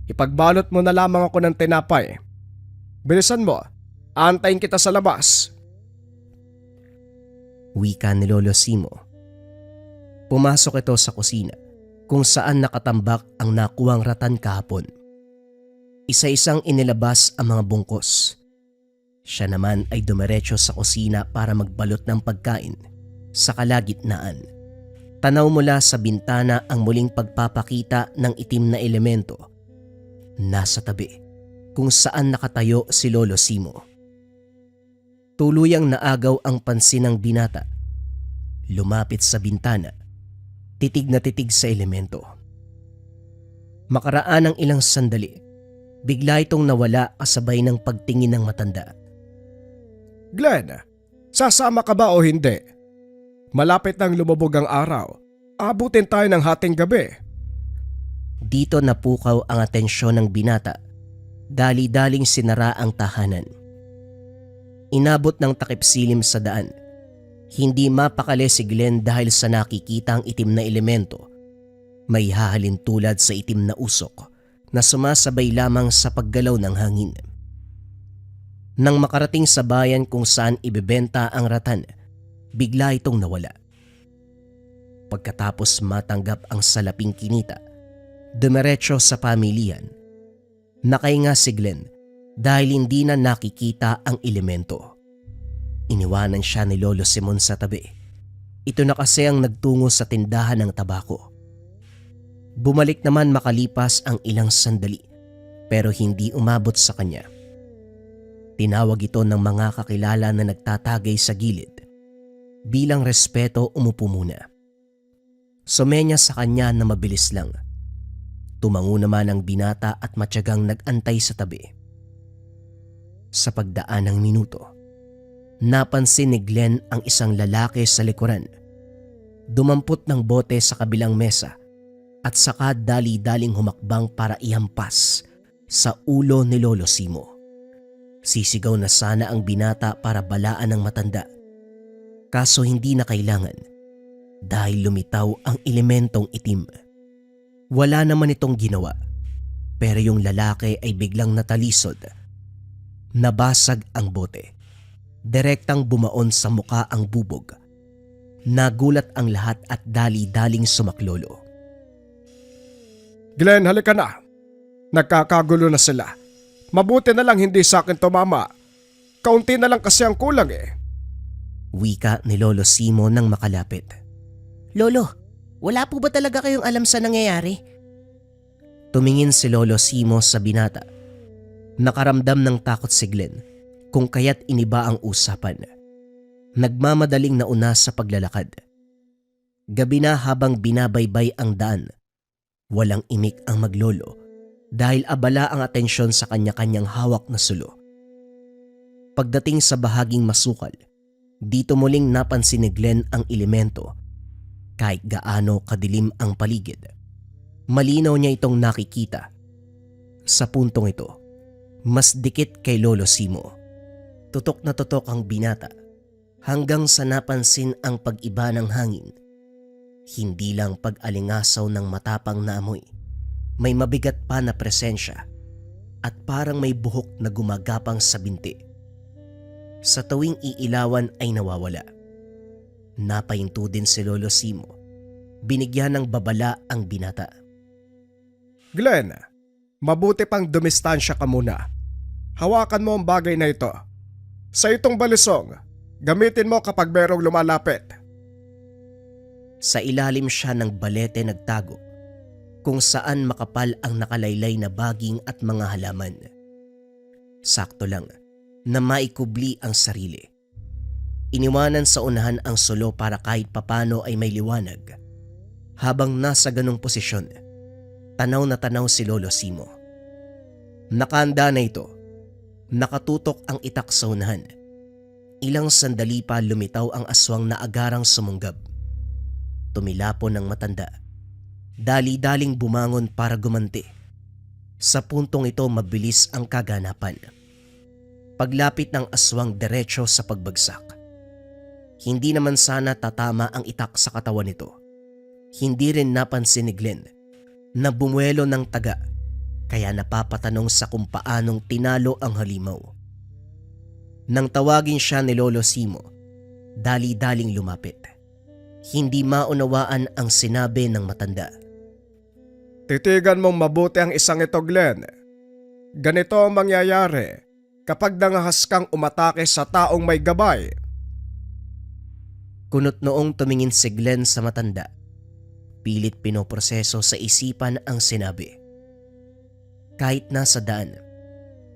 Ipagbalot mo na lamang ako ng tinapay. Bilisan mo, aantayin kita sa labas.
Wika ni Lolo Simo. Pumasok ito sa kusina kung saan nakatambak ang nakuwang ratan kahapon. Isa-isang inilabas ang mga bungkos. Siya naman ay dumiretso sa kusina para magbalot ng pagkain sa kalagitnaan. Tanaw mula sa bintana ang muling pagpapakita ng itim na elemento. Nasa tabi kung saan nakatayo si Lolo Simo. Tuluyang naagaw ang pansin ng binata. Lumapit sa bintana. titig na titig sa elemento. Makaraan ng ilang sandali, bigla itong nawala kasabay ng pagtingin ng matanda.
Glenn, sasama ka ba o hindi? Malapit nang lumubog ang araw. Abutin tayo ng hating gabi.
Dito napukaw ang atensyon ng binata. Dali-daling sinara ang tahanan. Inabot ng takip silim sa daan. Hindi mapakali si Glenn dahil sa nakikitang itim na elemento. May hahalin tulad sa itim na usok na sumasabay lamang sa paggalaw ng hangin. Nang makarating sa bayan kung saan ibebenta ang ratan, bigla itong nawala. Pagkatapos matanggap ang salaping kinita, dumiretso sa pamilihan. Nakahinga si Glenn dahil hindi na nakikita ang elemento. Iniwanan siya ni Lolo Simon sa tabi. Ito na kasi ang nagtungo sa tindahan ng tabako. Bumalik naman makalipas ang ilang sandali pero hindi umabot sa kanya. Tinawag ito ng mga kakilala na nagtatagay sa gilid. Bilang respeto umupo muna. Sumenya sa kanya na mabilis lang. Tumango naman ang binata at matyagang nag-antay sa tabi. Sa pagdaan ng minuto, napansin ni Glenn ang isang lalaki sa likuran. Dumampot ng bote sa kabilang mesa at saka dali-daling humakbang para ihampas sa ulo ni Lolo Simo. Sisigaw na sana ang binata para balaan ng matanda. Kaso hindi na kailangan dahil lumitaw ang elementong itim. Wala naman itong ginawa pero yung lalaki ay biglang natalisod. Nabasag ang bote. Direktang bumaon sa muka ang bubog. Nagulat ang lahat at dali-daling sumaklolo.
Glenn, halika na. Nagkakagulo na sila. Mabuti na lang hindi sa akin tumama. Kaunti na lang kasi ang kulang eh.
Wika ni Lolo Simo nang makalapit.
Lolo, wala po ba talaga kayong alam sa nangyayari?
Tumingin si Lolo Simo sa binata. Nakaramdam ng takot si Glenn kung kaya't iniba ang usapan. Nagmamadaling nauna sa paglalakad. Gabi na habang binabaybay ang daan. Walang imik ang maglolo dahil abala ang atensyon sa kanya-kanyang hawak na sulo. Pagdating sa bahaging masukal, dito muling napansin ni Glenn ang elemento. Kahit gaano kadilim ang paligid, malinaw niya itong nakikita. Sa puntong ito, mas dikit kay Lolo Simo. Tutok na tutok ang binata hanggang sa napansin ang pag-iba ng hangin. Hindi lang pag-alingasaw ng matapang na amoy, may mabigat pa na presensya at parang may buhok na gumagapang sa binti. Sa tuwing iilawan ay nawawala. Napahinto din si Lolo Simo. Binigyan ng babala ang binata.
Glenn, mabuti pang dumistansya ka muna. Hawakan mo ang bagay na ito. Sa itong balisong, gamitin mo kapag merong lumalapit.
Sa ilalim siya ng balete nagtago, kung saan makapal ang nakalaylay na baging at mga halaman. Sakto lang na maikubli ang sarili. Iniwanan sa unahan ang sulo para kahit papano ay may liwanag. Habang nasa ganong posisyon, tanaw na tanaw si Lolo Simo. Nakahanda na ito. Nakatutok ang itak sa unahan. Ilang sandali pa lumitaw ang aswang na agarang sumunggab. Tumilapon ng matanda. Dali-daling bumangon para gumanti. Sa puntong ito mabilis ang kaganapan. Paglapit ng aswang diretso sa pagbagsak. Hindi naman sana tatama ang itak sa katawan nito. Hindi rin napansin ni Glenn na bumuelo ng taga kaya napapatanong sa kung paanong tinalo ang halimaw. Nang tawagin siya ni Lolo Simo, dali-daling lumapit. Hindi maunawaan ang sinabi ng matanda.
Titigan mong mabuti ang isang ito, Glenn. Ganito ang mangyayari kapag nangahas kang umatake sa taong may gabay.
Kunot noong tumingin si Glenn sa matanda. Pilit pinoproseso sa isipan ang sinabi. Kahit nasa daan,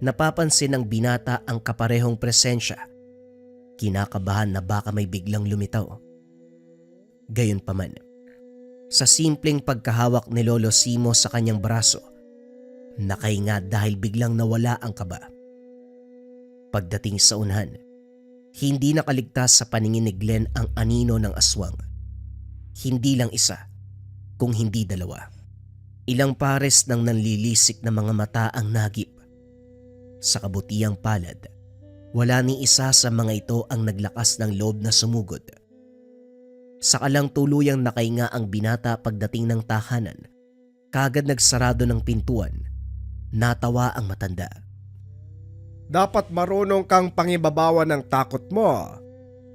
napapansin ng binata ang kaparehong presensya. Kinakabahan na baka may biglang lumitaw. Gayunpaman, Sa simpleng pagkahawak ni Lolo Simo sa kanyang braso, nakainga dahil biglang nawala ang kaba. Pagdating sa unahan, hindi nakaligtas sa paningin ni Glenn ang anino ng aswang. Hindi lang isa, kung hindi dalawa. Ilang pares ng nanlilisik na mga mata ang nagip. Sa kabutihang palad, wala ni isa sa mga ito ang naglakas ng loob na sumugod. Sakalang tuluyang nakainga ang binata pagdating ng tahanan, kagad nagsarado ng pintuan. Natawa ang matanda.
Dapat marunong kang pangibabawan ng takot mo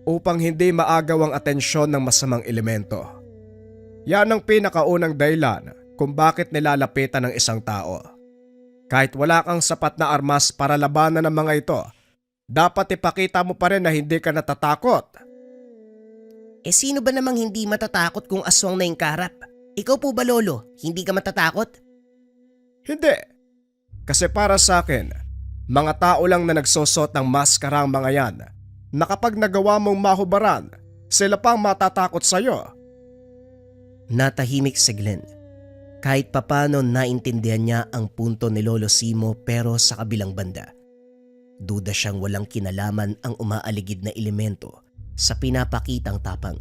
upang hindi maagaw ang atensyon ng masamang elemento. Yan ang pinakaunang dahilan kung bakit nilalapitan ng isang tao. Kahit wala kang sapat na armas para labanan ng mga ito, dapat ipakita mo pa rin na hindi ka natatakot.
Sino ba namang hindi matatakot kung aswang na yung kaharap? Ikaw po ba, Lolo? Hindi ka matatakot?
Hindi. Kasi para sa akin, mga tao lang na nagsusot ng maskara ang mga yan na kapag nagawa mong mahubaran, sila pang matatakot sa'yo.
Natahimik si Glenn. Kahit papano naintindihan niya ang punto ni Lolo Simo, pero sa kabilang banda, duda siyang walang kinalaman ang umaaligid na elemento sa pinapakitang tapang.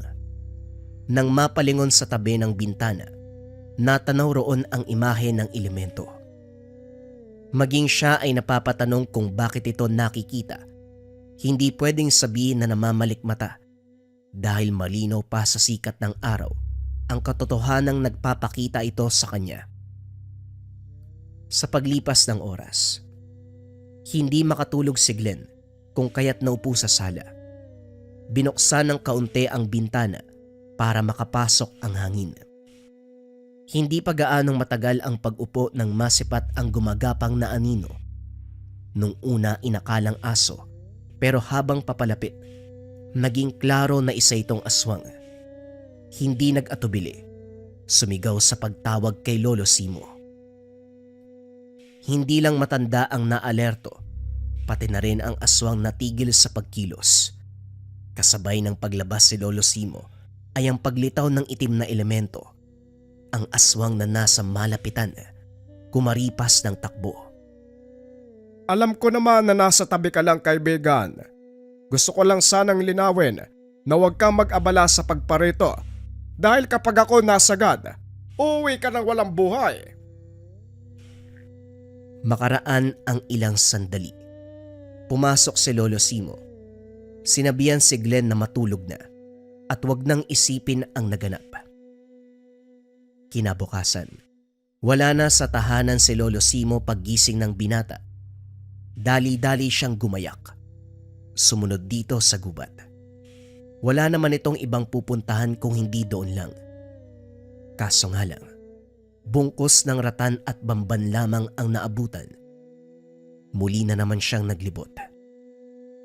Nang mapalingon sa tabi ng bintana, natanaw roon ang imahe ng elemento. Maging siya ay napapatanong kung bakit ito nakikita. Hindi pwedeng sabihin na namamalikmata dahil malinaw pa sa sikat ng araw ang katotohanang nagpapakita ito sa kanya. Sa paglipas ng oras, hindi makatulog si Glenn kung kaya't naupo sa sala. Binuksan ng kaunti ang bintana para makapasok ang hangin. Hindi pa gaanong matagal ang pag-upo ng masipat ang gumagapang na anino. Nung una inakalang aso, pero habang papalapit, naging klaro na isa itong aswang. Hindi nag-atubili, sumigaw sa pagtawag kay Lolo Simo. Hindi lang matanda ang naalerto, pati na rin ang aswang natigil sa pagkilos. Kasabay ng paglabas si Lolo Simo ay ang paglitaw ng itim na elemento. Ang aswang na nasa malapitan, kumaripas ng takbo.
Alam ko naman na nasa tabi ka lang, kaibigan. Gusto ko lang sanang linawin na huwag kang mag-abala sa pagparito dahil kapag ako nasagad, uuwi ka ng walang buhay.
Makaraan ang ilang sandali. Pumasok si Lolo Simo. Sinabihan si Glenn na matulog na at wag nang isipin ang naganap. Kinabukasan, wala na sa tahanan si Lolo Simo paggising ng binata. Dali-dali siyang gumayak. Sumunod dito sa gubat. Wala naman itong ibang pupuntahan kung hindi doon lang. Kaso nga lang, bungkos ng ratan at bamban lamang ang naabutan. Muli na naman siyang naglibot.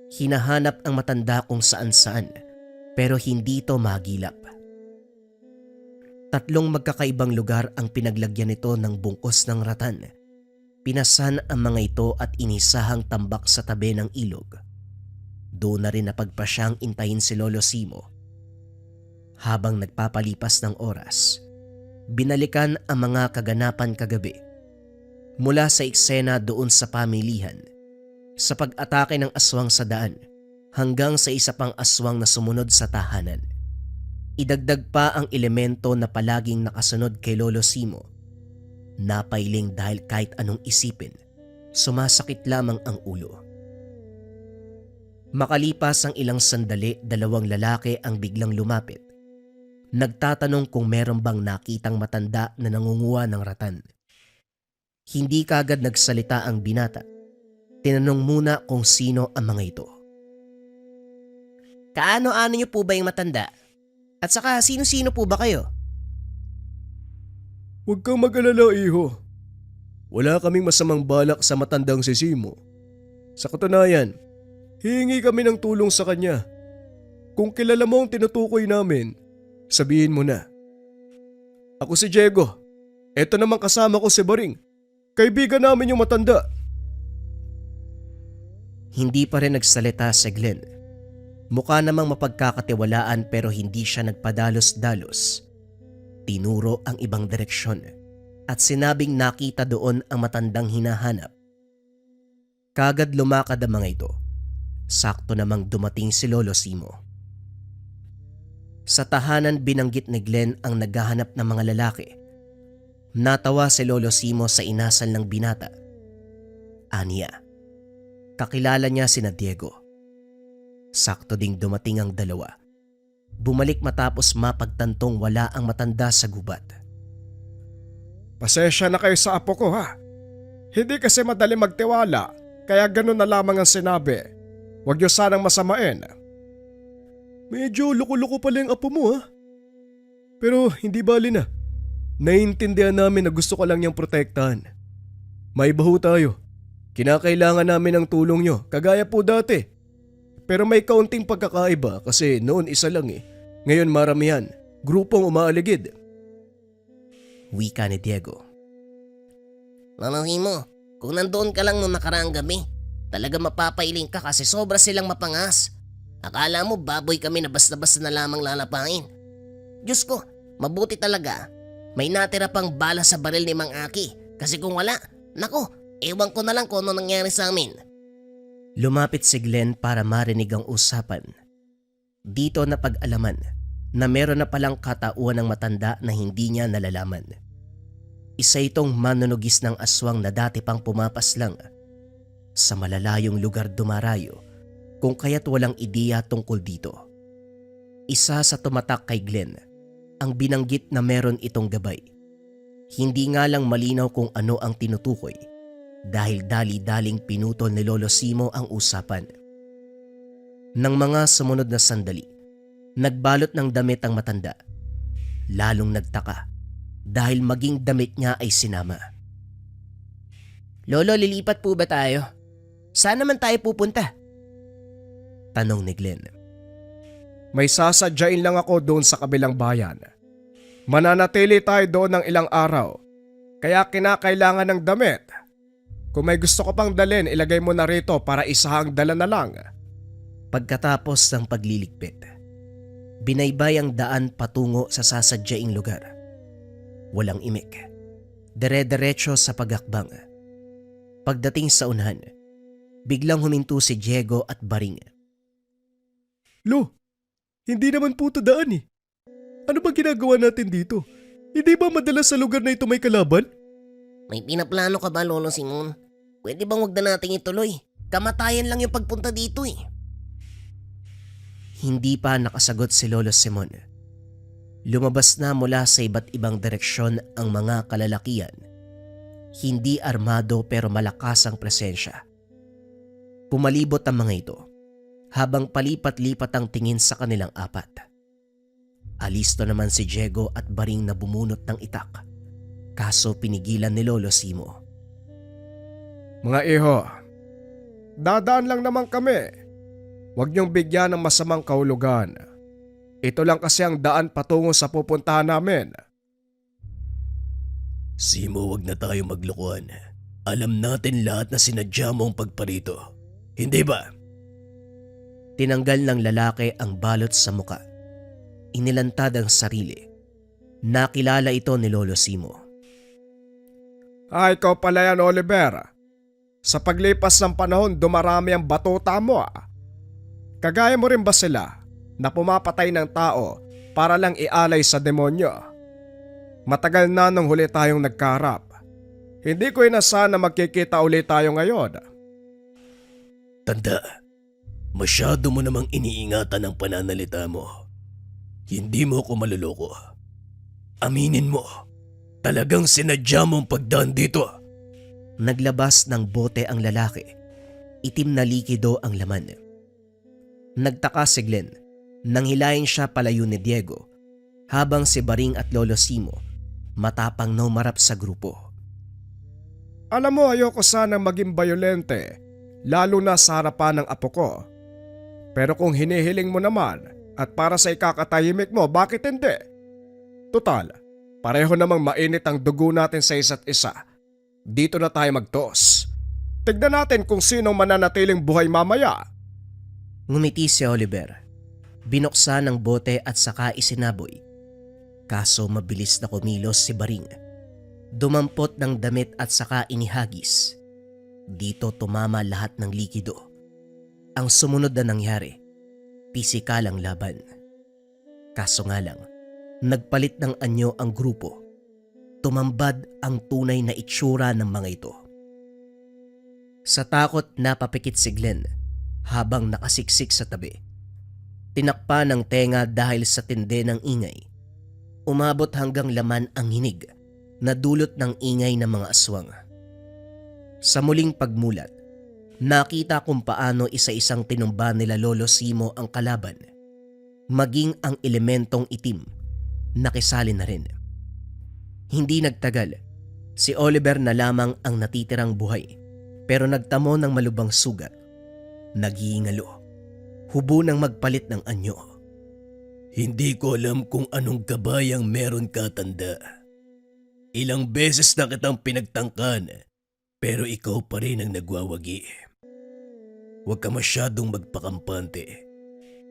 Hinahanap ang matanda kung saan-saan, pero hindi ito magilap. 3 magkakaibang lugar ang pinaglagyan nito ng bungkos ng ratan. Pinasan ang mga ito at inisahang tambak sa tabi ng ilog. Doon na rin napagpasyang intayin si Lolo Simo. Habang nagpapalipas ng oras, binalikan ang mga kaganapan kagabi. Mula sa eksena doon sa pamilihan, sa pag-atake ng aswang sa daan, hanggang sa isa pang aswang na sumunod sa tahanan. Idagdag pa ang elemento na palaging nakasunod kay Lolo Simo. Napailing dahil kahit anong isipin, sumasakit lamang ang ulo. Makalipas ang ilang sandali, 2 lalaki ang biglang lumapit. Nagtatanong kung meron bang nakitang matanda na nangunguha ng ratan. Hindi kagad nagsalita ang binata. Tinanong muna kung sino ang mga ito.
Kaano-ano niyo po ba yung matanda? At saka sino-sino po ba kayo?
Huwag kang mag-alala, iho. Wala kaming masamang balak sa matandang si Simo. Sa katunayan, hihingi kami ng tulong sa kanya. Kung kilala mo ang tinutukoy namin, sabihin mo na. Ako si Diego. Eto naman kasama ko si Baring. Kaibigan namin yung matanda.
Hindi pa rin nagsalita si Glenn. Mukha namang mapagkakatiwalaan pero hindi siya nagpadalos-dalos. Tinuro ang ibang direksyon at sinabing nakita doon ang matandang hinahanap. Kagad lumakad ang mga ito. Sakto namang dumating si Lolo Simo. Sa tahanan binanggit ni Glenn ang naghahanap ng mga lalaki. Natawa si Lolo Simo sa inasal ng binata. Aniya, kakilala niya sina Diego. Sakto ding dumating ang dalawa. Bumalik matapos mapagtantong wala ang matanda sa gubat.
Pasensya na kayo sa apo ko ha. Hindi kasi madali magtiwala, kaya ganun na lamang ang sinabi. Huwag niyo sanang masamain. Medyo loko-loko pala yung apo mo ha. Pero hindi bali na. Naiintindihan namin na gusto ko lang niyang protektahan. May baho tayo. Kinakailangan namin ng tulong niyo, kagaya po dati. Pero may kaunting pagkakaiba kasi noon isa lang eh. Ngayon maramihan, grupong umaaligid.
Wika ni Diego.
Lolo Simo, kung nandoon ka lang noong nakaraang gabi, talaga mapapailing ka kasi sobra silang mapangas. Akala mo baboy kami na basta-basta na lamang lalapain. Diyos ko, mabuti talaga. May natira pang bala sa baril ni Mang Aki. Kasi kung wala, nako, ewan ko na lang kung ano nangyari sa amin.
Lumapit si Glenn para marinig ang usapan. Dito napag-alaman na meron na palang katauhan ng matanda na hindi niya nalalaman. Isa itong manunugis ng aswang na dati pang pumapaslang. Sa malalayong lugar dumarayo kung kaya't walang ideya tungkol dito. Isa sa tumatak kay Glenn ang binanggit na meron itong gabay. Hindi nga lang malinaw kung ano ang tinutukoy dahil dali-daling pinutol ni Lolo Simo ang usapan. Nang mga sumunod na sandali, nagbalot ng damit ang matanda. Lalong nagtaka dahil maging damit niya ay sinama.
Lolo, lilipat po ba tayo? Saan naman tayo pupunta?
Tanong ni Glenn.
May sasadyain lang ako doon sa kabilang bayan. Mananatili tayo doon ng ilang araw. Kaya kinakailangan ng damit. Kung may gusto ko pang dalhin, ilagay mo na rito para isahang dala na lang.
Pagkatapos ng pagliligpit, binaybay ang daan patungo sa sasadyaing lugar. Walang imik. Dire-diretso sa pagakbang. Pagdating sa unahan, biglang huminto si Diego at Baring.
Lo, hindi naman po ito daan eh. Ano ba ginagawa natin dito? Hindi ba madalas sa lugar na ito may kalaban?
May pinaplano ka ba, Lolo Simon? Pwede bang wag na nating ituloy? Kamatayan lang yung pagpunta dito eh.
Hindi pa nakasagot si Lolo Simon. Lumabas na mula sa iba't ibang direksyon ang mga kalalakian. Hindi armado pero malakas ang presensya. Pumalibot ang mga ito habang palipat-lipat ang tingin sa kanilang apat. Alisto naman si Diego at Baring na bumunot ng itak. Kaso pinigilan ni Lolo Simo.
Mga iho, dadaan lang naman kami. Huwag niyong bigyan ng masamang kahulugan. Ito lang kasi ang daan patungo sa pupuntahan namin.
Simo, wag na tayo maglokohan. Alam natin lahat na sinadya mo ang pagparito. Hindi ba? Tinanggal ng lalaki ang balot sa muka. Inilantad ang sarili. Nakilala ito ni Lolo Simo.
Ikaw pala yan, Oliver. Sa paglipas ng panahon, dumarami ang batuta mo. Kagaya mo rin ba sila na pumapatay ng tao para lang ialay sa demonyo? Matagal na nung huli tayong nagkaharap. Hindi ko inasahan na magkikita ulit tayo ngayon.
Tanda, masyado mo namang iniingatan ang pananalita mo. Hindi mo ako maluloko. Aminin mo, talagang sinadya mong pagdaan dito. Naglabas ng bote ang lalaki. Itim na likido ang laman. Nagtaka si Glenn nang hilahin siya palayo ni Diego habang si Baring at Lolo Simo matapang na umarap sa grupo.
Alam mo, ayoko sanang maging bayolente, lalo na sa harapan ng apo ko. Pero kung hinihiling mo naman at para sa ikakatahimik mo, bakit hindi? Total, pareho namang mainit ang dugo natin sa isa't isa. Dito na tayo magtos. Tignan natin kung sino mananatiling buhay mamaya.
Ngumiti si Oliver. Binuksan ang bote at saka isinaboy. Kaso mabilis na kumilos si Baring. Dumampot ng damit at saka inihagis. Dito tumama lahat ng likido. Ang sumunod na nangyari, pisikal ang laban. Kaso nga lang, nagpalit ng anyo ang grupo. Tumambad ang tunay na itsura ng mga ito. Sa takot napapikit si Glenn habang nakasiksik sa tabi. Tinakpa ng tenga dahil sa tindi ng ingay. Umabot hanggang laman ang hinig na dulot ng ingay ng mga aswang. Sa muling pagmulat, nakita kung paano isa-isang tinumba nila Lolo Simo ang kalaban. Maging ang elementong itim, nakisali na rin. Hindi nagtagal, si Oliver na lamang ang natitirang buhay pero nagtamo ng malubang sugat. Nag-iingalo, hubo ng magpalit ng anyo.
Hindi ko alam kung anong kabayang meron ka, tanda. Ilang beses na kitang pinagtangkan, pero ikaw pa rin ang nagwawagi. Huwag ka masyadong magpakampante,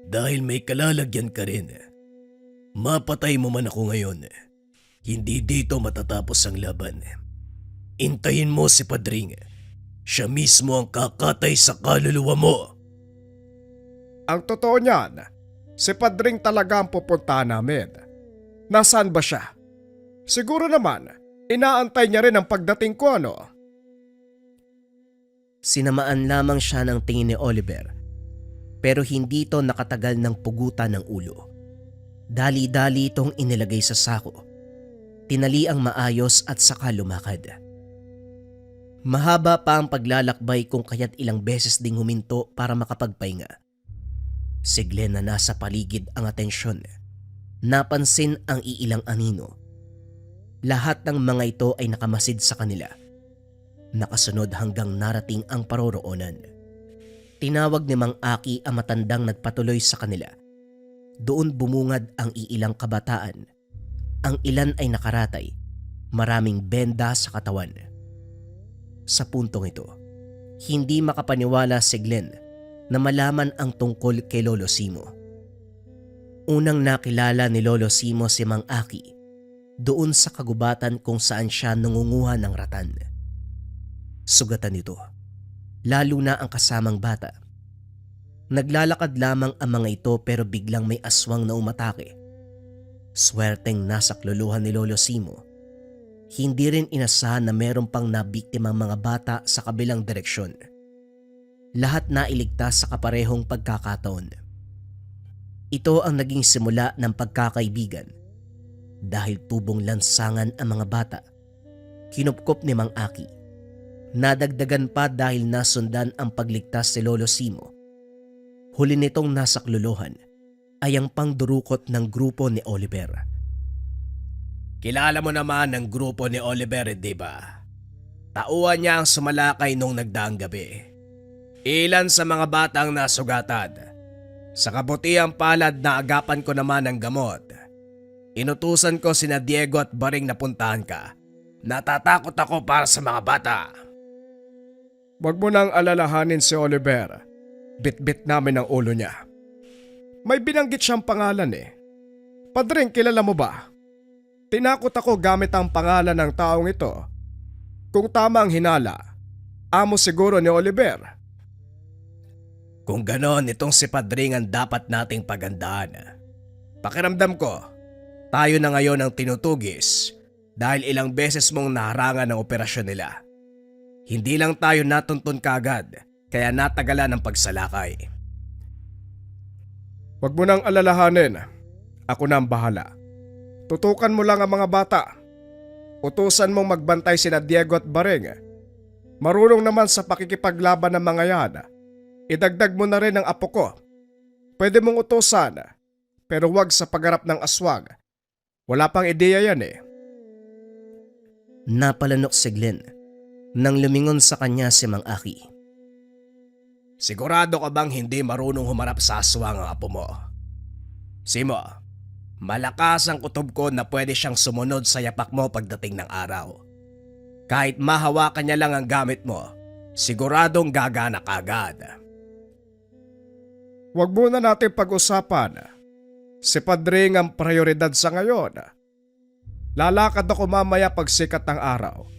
dahil may kalalagyan ka rin. Mapatay mo man ako ngayon, hindi dito matatapos ang laban. Intayin mo si Padring. Siya mismo ang kakatay sa kaluluwa mo.
Ang totoo niyan, si Padring talaga ang pupuntahan namin. Nasaan ba siya? Siguro naman, inaantay niya rin ang pagdating ko, ano?
Sinamaan lamang siya ng tingin ni Oliver, pero hindi ito nakatagal ng pugutan ng ulo. Dali-dali itong inilagay sa sako. Tinali ang maayos at saka lumakad. Mahaba pa ang paglalakbay kung kaya't ilang beses ding huminto para makapagpahinga. Si Glenn na nasa paligid ang atensyon. Napansin ang iilang anino. Lahat ng mga ito ay nakamasid sa kanila. Nakasunod hanggang narating ang paroroonan. Tinawag ni Mang Aki ang matandang nagpatuloy sa kanila. Doon bumungad ang iilang kabataan. Ang ilan ay nakaratay, maraming benda sa katawan. Sa puntong ito, hindi makapaniwala si Glenn na malaman ang tungkol kay Lolo Simo. Unang nakilala ni Lolo Simo si Mang Aki doon sa kagubatan kung saan siya nangunguha ng ratan. Sugatan nito, lalo na ang kasamang bata. Naglalakad lamang ang mga ito pero biglang may aswang na umatake. Swerteng nasa kluluhan ni Lolo Simo. Hindi rin inasahan na meron pang nabiktimang mga bata sa kabilang direksyon. Lahat na iligtas sa kaparehong pagkakataon. Ito ang naging simula ng pagkakaibigan. Dahil tubong lansangan ang mga bata, kinupkop ni Mang Aki. Nadagdagan pa dahil nasundan ang pagligtas si Lolo Simo. Huli nitong nasa kluluhan ay ang pangdurukot ng grupo ni Oliver.
Kilala mo naman ang grupo ni Oliver, di ba? Tauhan niya ang sumalakay nung nagdaang gabi. Ilan sa mga batang nasugatan. Sa kabutiang palad na agapan ko naman ng gamot. Inutusan ko sina Diego at Baring na puntahan ka. Natatakot ako para sa mga bata.
Huwag mo nang alalahanin si Oliver. Bit-bit namin ang ulo niya. May binanggit siyang pangalan eh. Padring, kilala mo ba? Tinakot ako gamit ang pangalan ng taong ito. Kung tama ang hinala, amo siguro ni Oliver.
Kung ganon, itong si Padring ang dapat nating pagandaan. Pakiramdam ko, tayo na ngayon ang tinutugis dahil ilang beses mong naharangan ang operasyon nila. Hindi lang tayo natuntun kagad kaya natagalan ang pagsalakay.
Huwag mo nang alalahanin. Ako na ang bahala. Tutukan mo lang ang mga bata. Utusan mong magbantay sina Diego at Baring. Marunong naman sa pakikipaglaban ng mga yan. Idagdag mo na rin ang apo ko. Pwede mong utusan, pero wag sa pagharap ng aswang. Wala pang ideya yan eh.
Napalanok si Glenn nang lumingon sa kanya si Mang Aki.
Sigurado ka bang hindi marunong humarap sa aswang ang apo mo? Simo, malakas ang kutob ko na pwede siyang sumunod sa yapak mo pagdating ng araw. Kahit mahawakan niya lang ang gamit mo, siguradong gagana kagad.
Huwag muna natin pag-usapan. Si Padring ang prioridad sa ngayon. Lalakad ako mamaya pagsikat ng araw.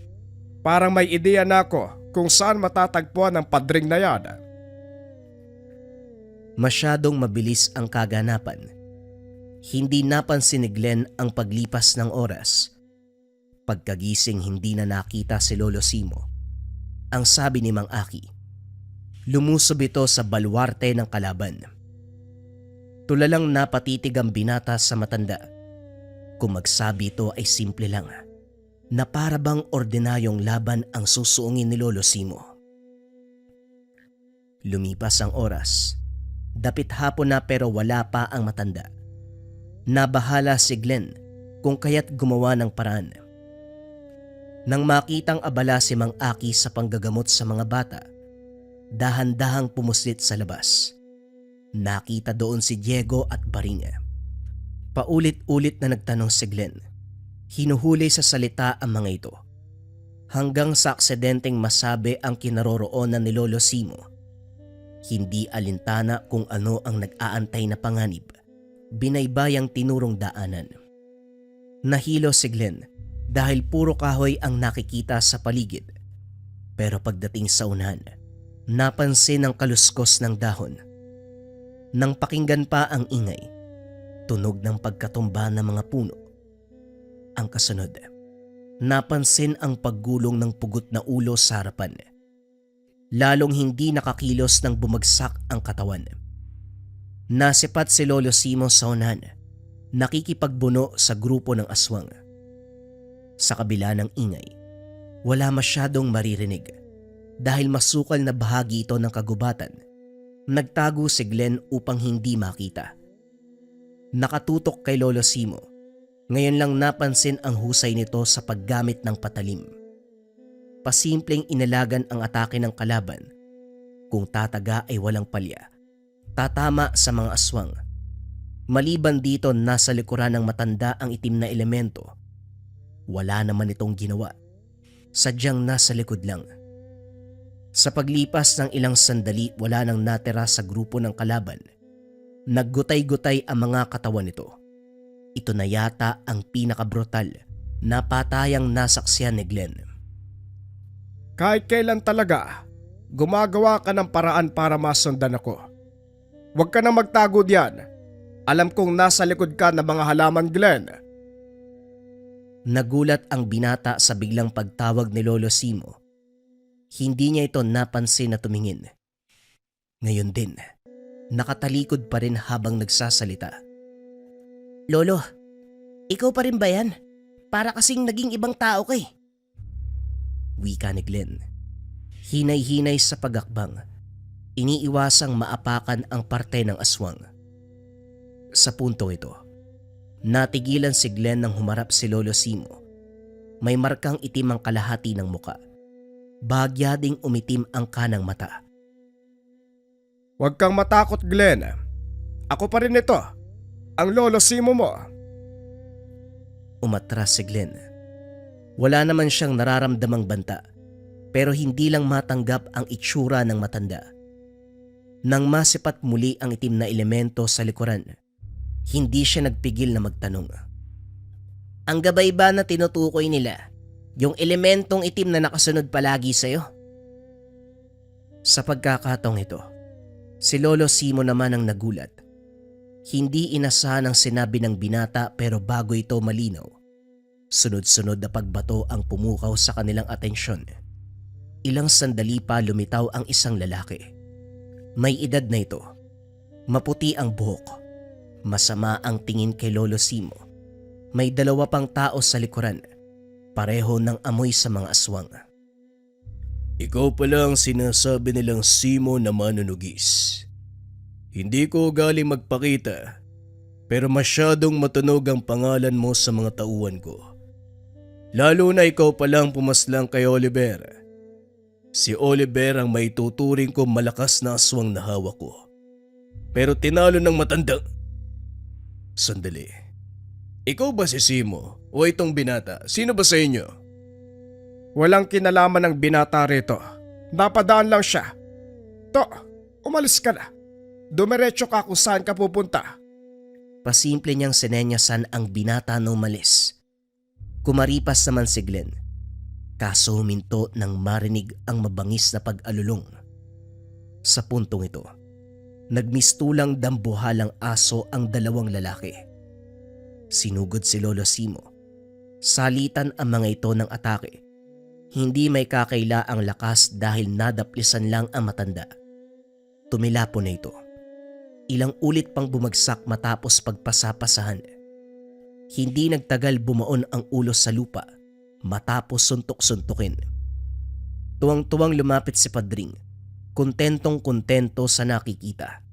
Parang may ideya na ako kung saan matatagpuan ang padring na yan.
Masyadong mabilis ang kaganapan. Hindi napansin ni Glenn ang paglipas ng oras. Pagkagising hindi na nakita si Lolo Simo. Ang sabi ni Mang Aki, lumusob ito sa baluarte ng kalaban. Tulalang napatitig ang binata sa matanda. Kung magsabi ito ay simple lang, na para bang ordinaryong laban ang susuungin ni Lolo Simo. Lumipas ang oras. Dapit hapon na pero wala pa ang matanda. Nabahala si Glenn kung kaya't gumawa ng paraan. Nang makitang abala si Mang Aki sa panggagamot sa mga bata, dahan-dahang pumuslit sa labas. Nakita doon si Diego at Baringa. Paulit-ulit na nagtanong si Glenn. Hinuhuli sa salita ang mga ito. Hanggang sa aksidenteng masabi ang kinaroroonan ni Lolo Simo. Hindi alintana kung ano ang nag-aantay na panganib. Binaybayang tinurong daanan. Nahilo si Glenn dahil puro kahoy ang nakikita sa paligid. Pero pagdating sa unahan, napansin ang kaluskos ng dahon. Nang pakinggan pa ang ingay, tunog ng pagkatumba ng mga puno. Ang kasunod, napansin ang paggulong ng pugot na ulo sa harapan. Lalong hindi nakakilos nang bumagsak ang katawan. Nasipat si Lolo Simo sa unahan, nakikipagbuno sa grupo ng aswang. Sa kabila ng ingay, wala masyadong maririnig dahil masukal na bahagi ito ng kagubatan. Nagtago si Glenn upang hindi makita. Nakatutok kay Lolo Simo. Ngayon lang napansin ang husay nito sa paggamit ng patalim. Pasimpleng inalagan ang atake ng kalaban. Kung tataga ay walang palya. Tatama sa mga aswang. Maliban dito nasa likuran ng matanda ang itim na elemento. Wala naman itong ginawa. Sadyang nasa likod lang. Sa paglipas ng ilang sandali wala nang natira sa grupo ng kalaban. Naggutay-gutay ang mga katawan nito. Ito na yata ang pinakabrutal na patayang nasaksihan ni Glenn.
Kahit kailan talaga, gumagawa ka ng paraan para masundan ako. Huwag ka na magtago diyan. Alam kong nasa likod ka ng mga halaman, Glenn.
Nagulat ang binata sa biglang pagtawag ni Lolo Simo. Hindi niya ito napansin na tumingin. Ngayon din, nakatalikod pa rin habang nagsasalita.
Lolo, ikaw pa rin ba yan? Para kasing naging ibang tao ka eh.
Wika ni Glenn. Hinay-hinay sa pagakbang. Iniiwasang maapakan ang parte ng aswang. Sa punto ito, natigilan si Glenn nang humarap si Lolo Simo. May markang itim ang kalahati ng muka. Bahagya ding umitim ang kanang mata.
Huwag kang matakot, Glenn. Ako pa rin ito, ang Lolo Simo mo.
Umatras si Glenn. Wala naman siyang nararamdamang banta, pero hindi lang matanggap ang itsura ng matanda. Nang masipat muli ang itim na elemento sa likuran, hindi siya nagpigil na magtanong.
Ang gabay ba na tinutukoy nila? Yung elementong itim na nakasunod palagi sa'yo?
Sa pagkakataong ito, si Lolo Simo naman ang nagulat. Hindi inasahan ang sinabi ng binata pero bago ito malinaw, sunod-sunod na pagbato ang pumukaw sa kanilang atensyon. Ilang sandali pa lumitaw ang isang lalaki. May edad na ito. Maputi ang buhok. Masama ang tingin kay Lolo Simo. May dalawa pang tao sa likuran. Pareho ng amoy sa mga aswang.
Ikaw pala ang sinasabi nilang Simo na manunugis. Hindi ko galing magpakita, pero masyadong matunog ang pangalan mo sa mga tauhan ko. Lalo na ikaw palang pumaslang kay Oliver. Si Oliver ang may tuturing ko malakas na aswang na hawak ko. Pero tinalo ng matandang... Sandali. Ikaw ba si Simo o itong binata? Sino ba sa inyo?
Walang kinalaman ng binata rito. Napadaan lang siya. To, umalis ka na. Dumiretso ka kung saan ka pupunta.
Pasimple niyang sinenyasan ang binata na umalis. Kumaripas naman si Glenn, kaso huminto nang marinig ang mabangis na pag-alulong. Sa puntong ito, nagmistulang dambuhalang aso ang dalawang lalaki. Sinugod si Lolo Simo. Salitan ang mga ito ng atake. Hindi may kakaila ang lakas dahil nadaplisan lang ang matanda. Tumilapo na ito. Ilang ulit pang bumagsak matapos pagpasapasahan. Hindi nagtagal bumaon ang ulo sa lupa matapos suntok-suntukin. Tuwang-tuwang lumapit si Padring, kontentong-kontento sa nakikita.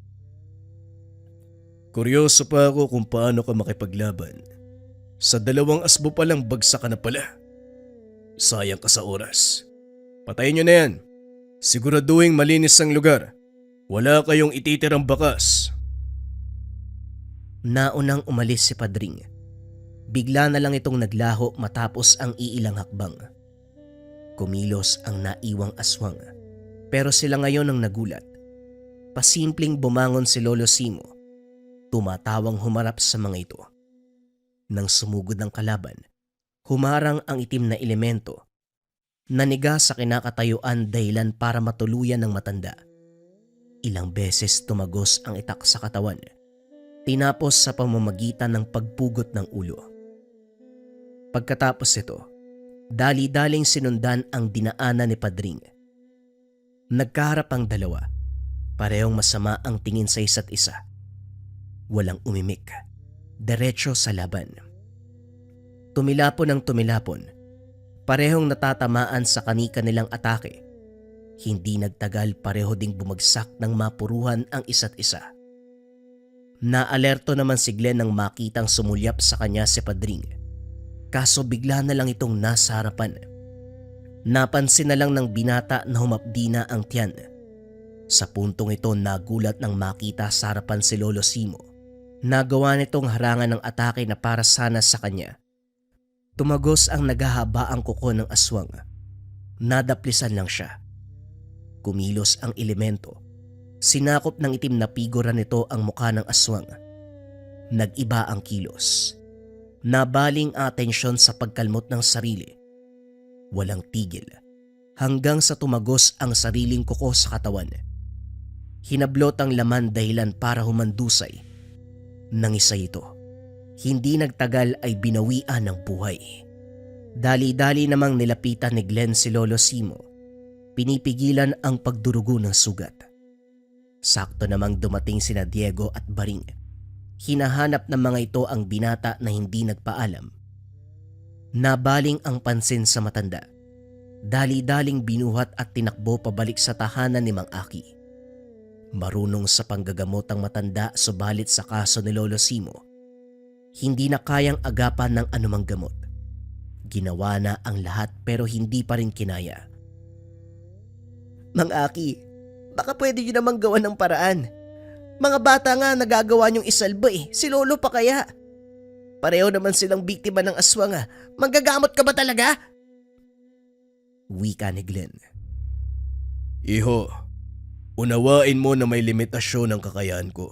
Kuryoso pa ako kung paano ka makipaglaban. Sa 2 asbo palang bagsak ka na pala. Sayang ka sa oras. Patayin nyo na yan. Siguraduhin malinis ang lugar. Wala kayong ititirang bakas.
Naunang umalis si Padring. Bigla na lang itong naglaho matapos ang iilang hakbang. Kumilos ang naiwang aswang. Pero sila ngayon ang nagulat. Pasimpleng bumangon si Lolo Simo. Tumatawang humarap sa mga ito. Nang sumugod ng kalaban, humarang ang itim na elemento. Naniga sa kinakatayuan dahilan para matuluyan ng matanda. Ilang beses tumagos ang itak sa katawan. Tinapos sa pamamagitan ng pagpugot ng ulo. Pagkatapos ito, dali-daling sinundan ang dinaanan ni Padring. Nagkaharap ang dalawa. Parehong masama ang tingin sa isa't isa. Walang umimik. Diretso sa laban. Tumilapon ang tumilapon. Parehong natatamaan sa kanika nilang atake. Hindi nagtagal pareho ding bumagsak ng mapuruhan ang isa't isa. Naalerto naman si Glenn nang makitang sumulyap sa kanya si Padring. Kaso bigla na lang itong nasa harapan. Napansin na lang ng binata na humapdi na ang tiyan. Sa puntong ito nagulat nang makita sa harapan si Lolo Simo. Nagawa nitong harangan ng atake na para sana sa kanya. Tumagos ang naghahabaang kuko ng aswang. Nadaplisan lang siya. Kumilos ang elemento. Sinakop ng itim na figura nito ang mukha ng aswang. Nag-iba ang kilos. Nabaling ang atensyon sa pagkalmot ng sarili. Walang tigil. Hanggang sa tumagos ang sariling kuko sa katawan. Hinablot ang laman dahilan para humandusay. Nangisa ito. Hindi nagtagal ay binawian ng buhay. Dali-dali namang nilapitan ni Glenn si Lolo Simo. Pinipigilan ang pagdurugo ng sugat. Sakto namang dumating sina Diego at Baring. Hinahanap ng mga ito ang binata na hindi nagpaalam. Nabaling ang pansin sa matanda. Dali-daling binuhat at tinakbo pabalik sa tahanan ni Mang Aki. Marunong sa panggagamot ang matanda subalit sa kaso ni Lolo Simo, hindi na kayang agapan ng anumang gamot. Ginawa na ang lahat pero hindi pa rin kinaya.
Mang Aki, baka pwede nyo namang gawan ng paraan. Mga bata nga nagagawa nyong isalba si Lolo pa kaya? Pareho naman silang biktima ng aswang Manggagamot ka ba talaga?
Wika ni Glenn.
Iho, unawain mo na may limitasyon ang kakayahan ko.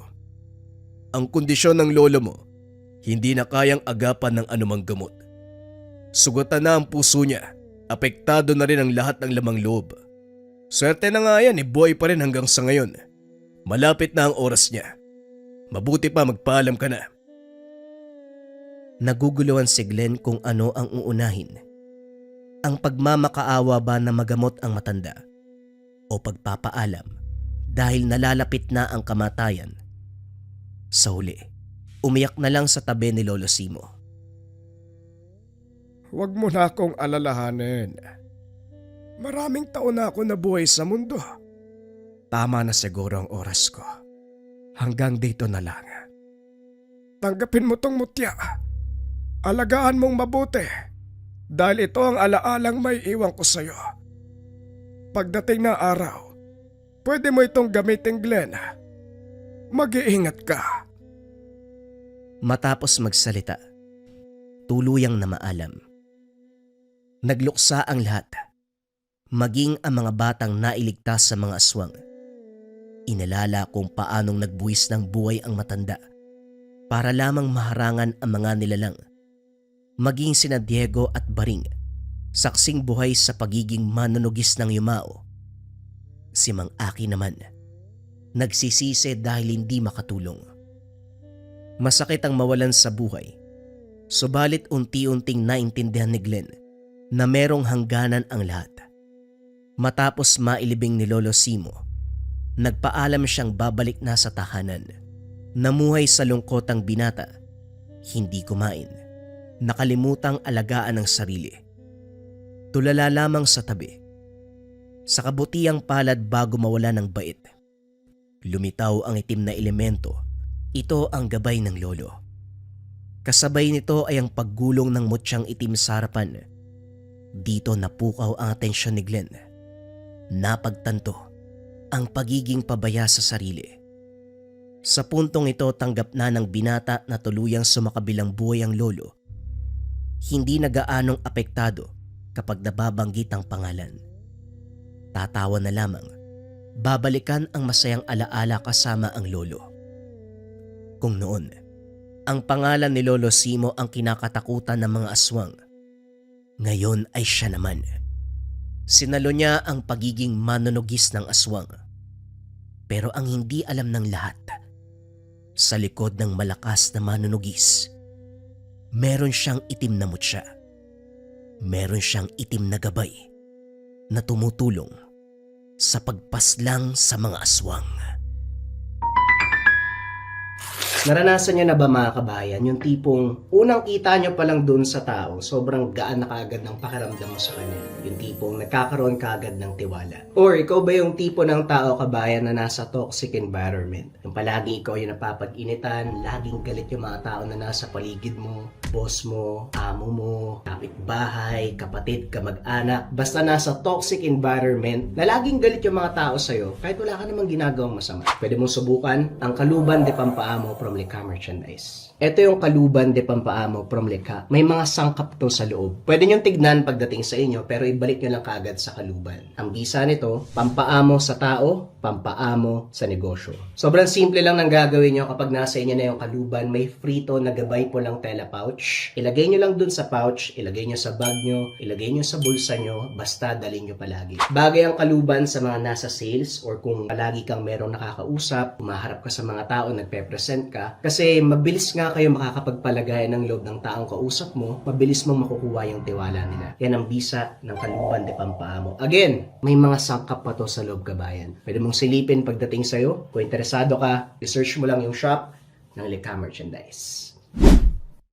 Ang kondisyon ng lolo mo, hindi na kayang agapan ng anumang gamot. Sugatan na ang puso niya, apektado na rin ang lahat ng lamang loob. Swerte na nga yan, buhay pa rin hanggang sa ngayon. Malapit na ang oras niya. Mabuti pa magpaalam ka na.
Naguguluhan si Glenn kung ano ang uunahin. Ang pagmamakaawa ba na magamot ang matanda o pagpapaalam dahil nalalapit na ang kamatayan. Sa huli, umiyak na lang sa tabi ni Lolo Simo.
Huwag mo na akong alalahanin. Maraming taon na ako nabuhay sa mundo. Tama na siguro ang oras ko. Hanggang dito na lang. Tanggapin mo tong mutya. Alagaan mong mabuti. Dahil ito ang alaalang may iwan ko sa'yo. Pagdating na araw, pwede mo itong gamitin, Glenn. Mag-iingat ka.
Matapos magsalita, tuluyang na maalam. Nagluksa ang lahat, maging ang mga batang nailigtas sa mga aswang. Inalala kung paanong nagbuwis ng buhay ang matanda para lamang maharangan ang mga nilalang. Maging sina Diego at Baring, saksing buhay sa pagiging manunugis ng yumao. Si Mang Aki naman, nagsisisi dahil hindi makatulong. Masakit ang mawalan sa buhay, subalit unti-unting naintindihan ni Glenn na merong hangganan ang lahat. Matapos mailibing ni Lolo Simo, nagpaalam siyang babalik na sa tahanan. Namuhay sa lungkot ang binata, hindi kumain, nakalimutang alagaan ang sarili. Tulala lamang sa tabi. Sa kabutiang palad bago mawala ng bait, lumitaw ang itim na elemento. Ito ang gabay ng lolo. Kasabay nito ay ang paggulong ng mutyang itim sa harapan. Dito napukaw ang atensyon ni Glenn. Napagtanto ang pagiging pabaya sa sarili. Sa puntong ito tanggap na ng binata na tuluyang sumakabilang buhay ang lolo. Hindi na gaanong apektado kapag nababanggit ang pangalan. Tatawa na lamang, babalikan ang masayang alaala kasama ang lolo. Kung noon, ang pangalan ni Lolo Simo ang kinakatakutan ng mga aswang, ngayon ay siya naman. Sinalo niya ang pagiging manunugis ng aswang. Pero ang hindi alam ng lahat, sa likod ng malakas na manunugis, meron siyang itim na mutya. Meron siyang itim na gabay na tumutulong sa pagpaslang sa mga aswang.
Naranasan niyo na ba mga kabayan yung tipong unang kita niyo pa lang dun sa tao, sobrang gaan na kaagad ng pakiramdam mo sa kanya. Yung tipong nagkakaroon kaagad ng tiwala. Or ikaw ba yung tipo ng tao kabayan na nasa toxic environment? Yung palagi ikaw yung napapag-initan, laging galit yung mga tao na nasa paligid mo, boss mo, amo mo, kapitbahay, kapatid, kamag-anak. Basta nasa toxic environment na laging galit yung mga tao sa'yo kahit wala ka namang ginagawang masama. Pwede mong subukan ang Kaluban de Pampaamo from Lika Merchandise. Ito yung Kaluban de Pampaamo from Lika. May mga sangkap to sa loob. Pwede nyo tignan pagdating sa inyo pero ibalik nyo lang kaagad sa Kaluban. Ang bisa nito, pampaamo sa tao, pampaamo sa negosyo. Sobrang simple lang ng gagawin nyo kapag nasa inyo na yung Kaluban. May frito na gabay po lang tela pouch. Ilagay nyo lang dun sa pouch, ilagay nyo sa bag nyo, ilagay nyo sa bulsa nyo, basta dalhin nyo palagi. Bagay ang Kaluban sa mga nasa sales or kung palagi kang merong nakakausap, umaharap ka sa mga tao, nagpe-present ka. Kasi mabilis nga kayo makakapagpalagay ng loob ng taong kausap mo, mabilis mong makukuha yung tiwala nila. Yan ang bisa ng Kaluban de Pampaamo. Again, may mga sangkap pa to sa loob kabayan. Pwede mong silipin pagdating sa'yo. Kung interesado ka, research mo lang yung shop ng Lika Merchandise.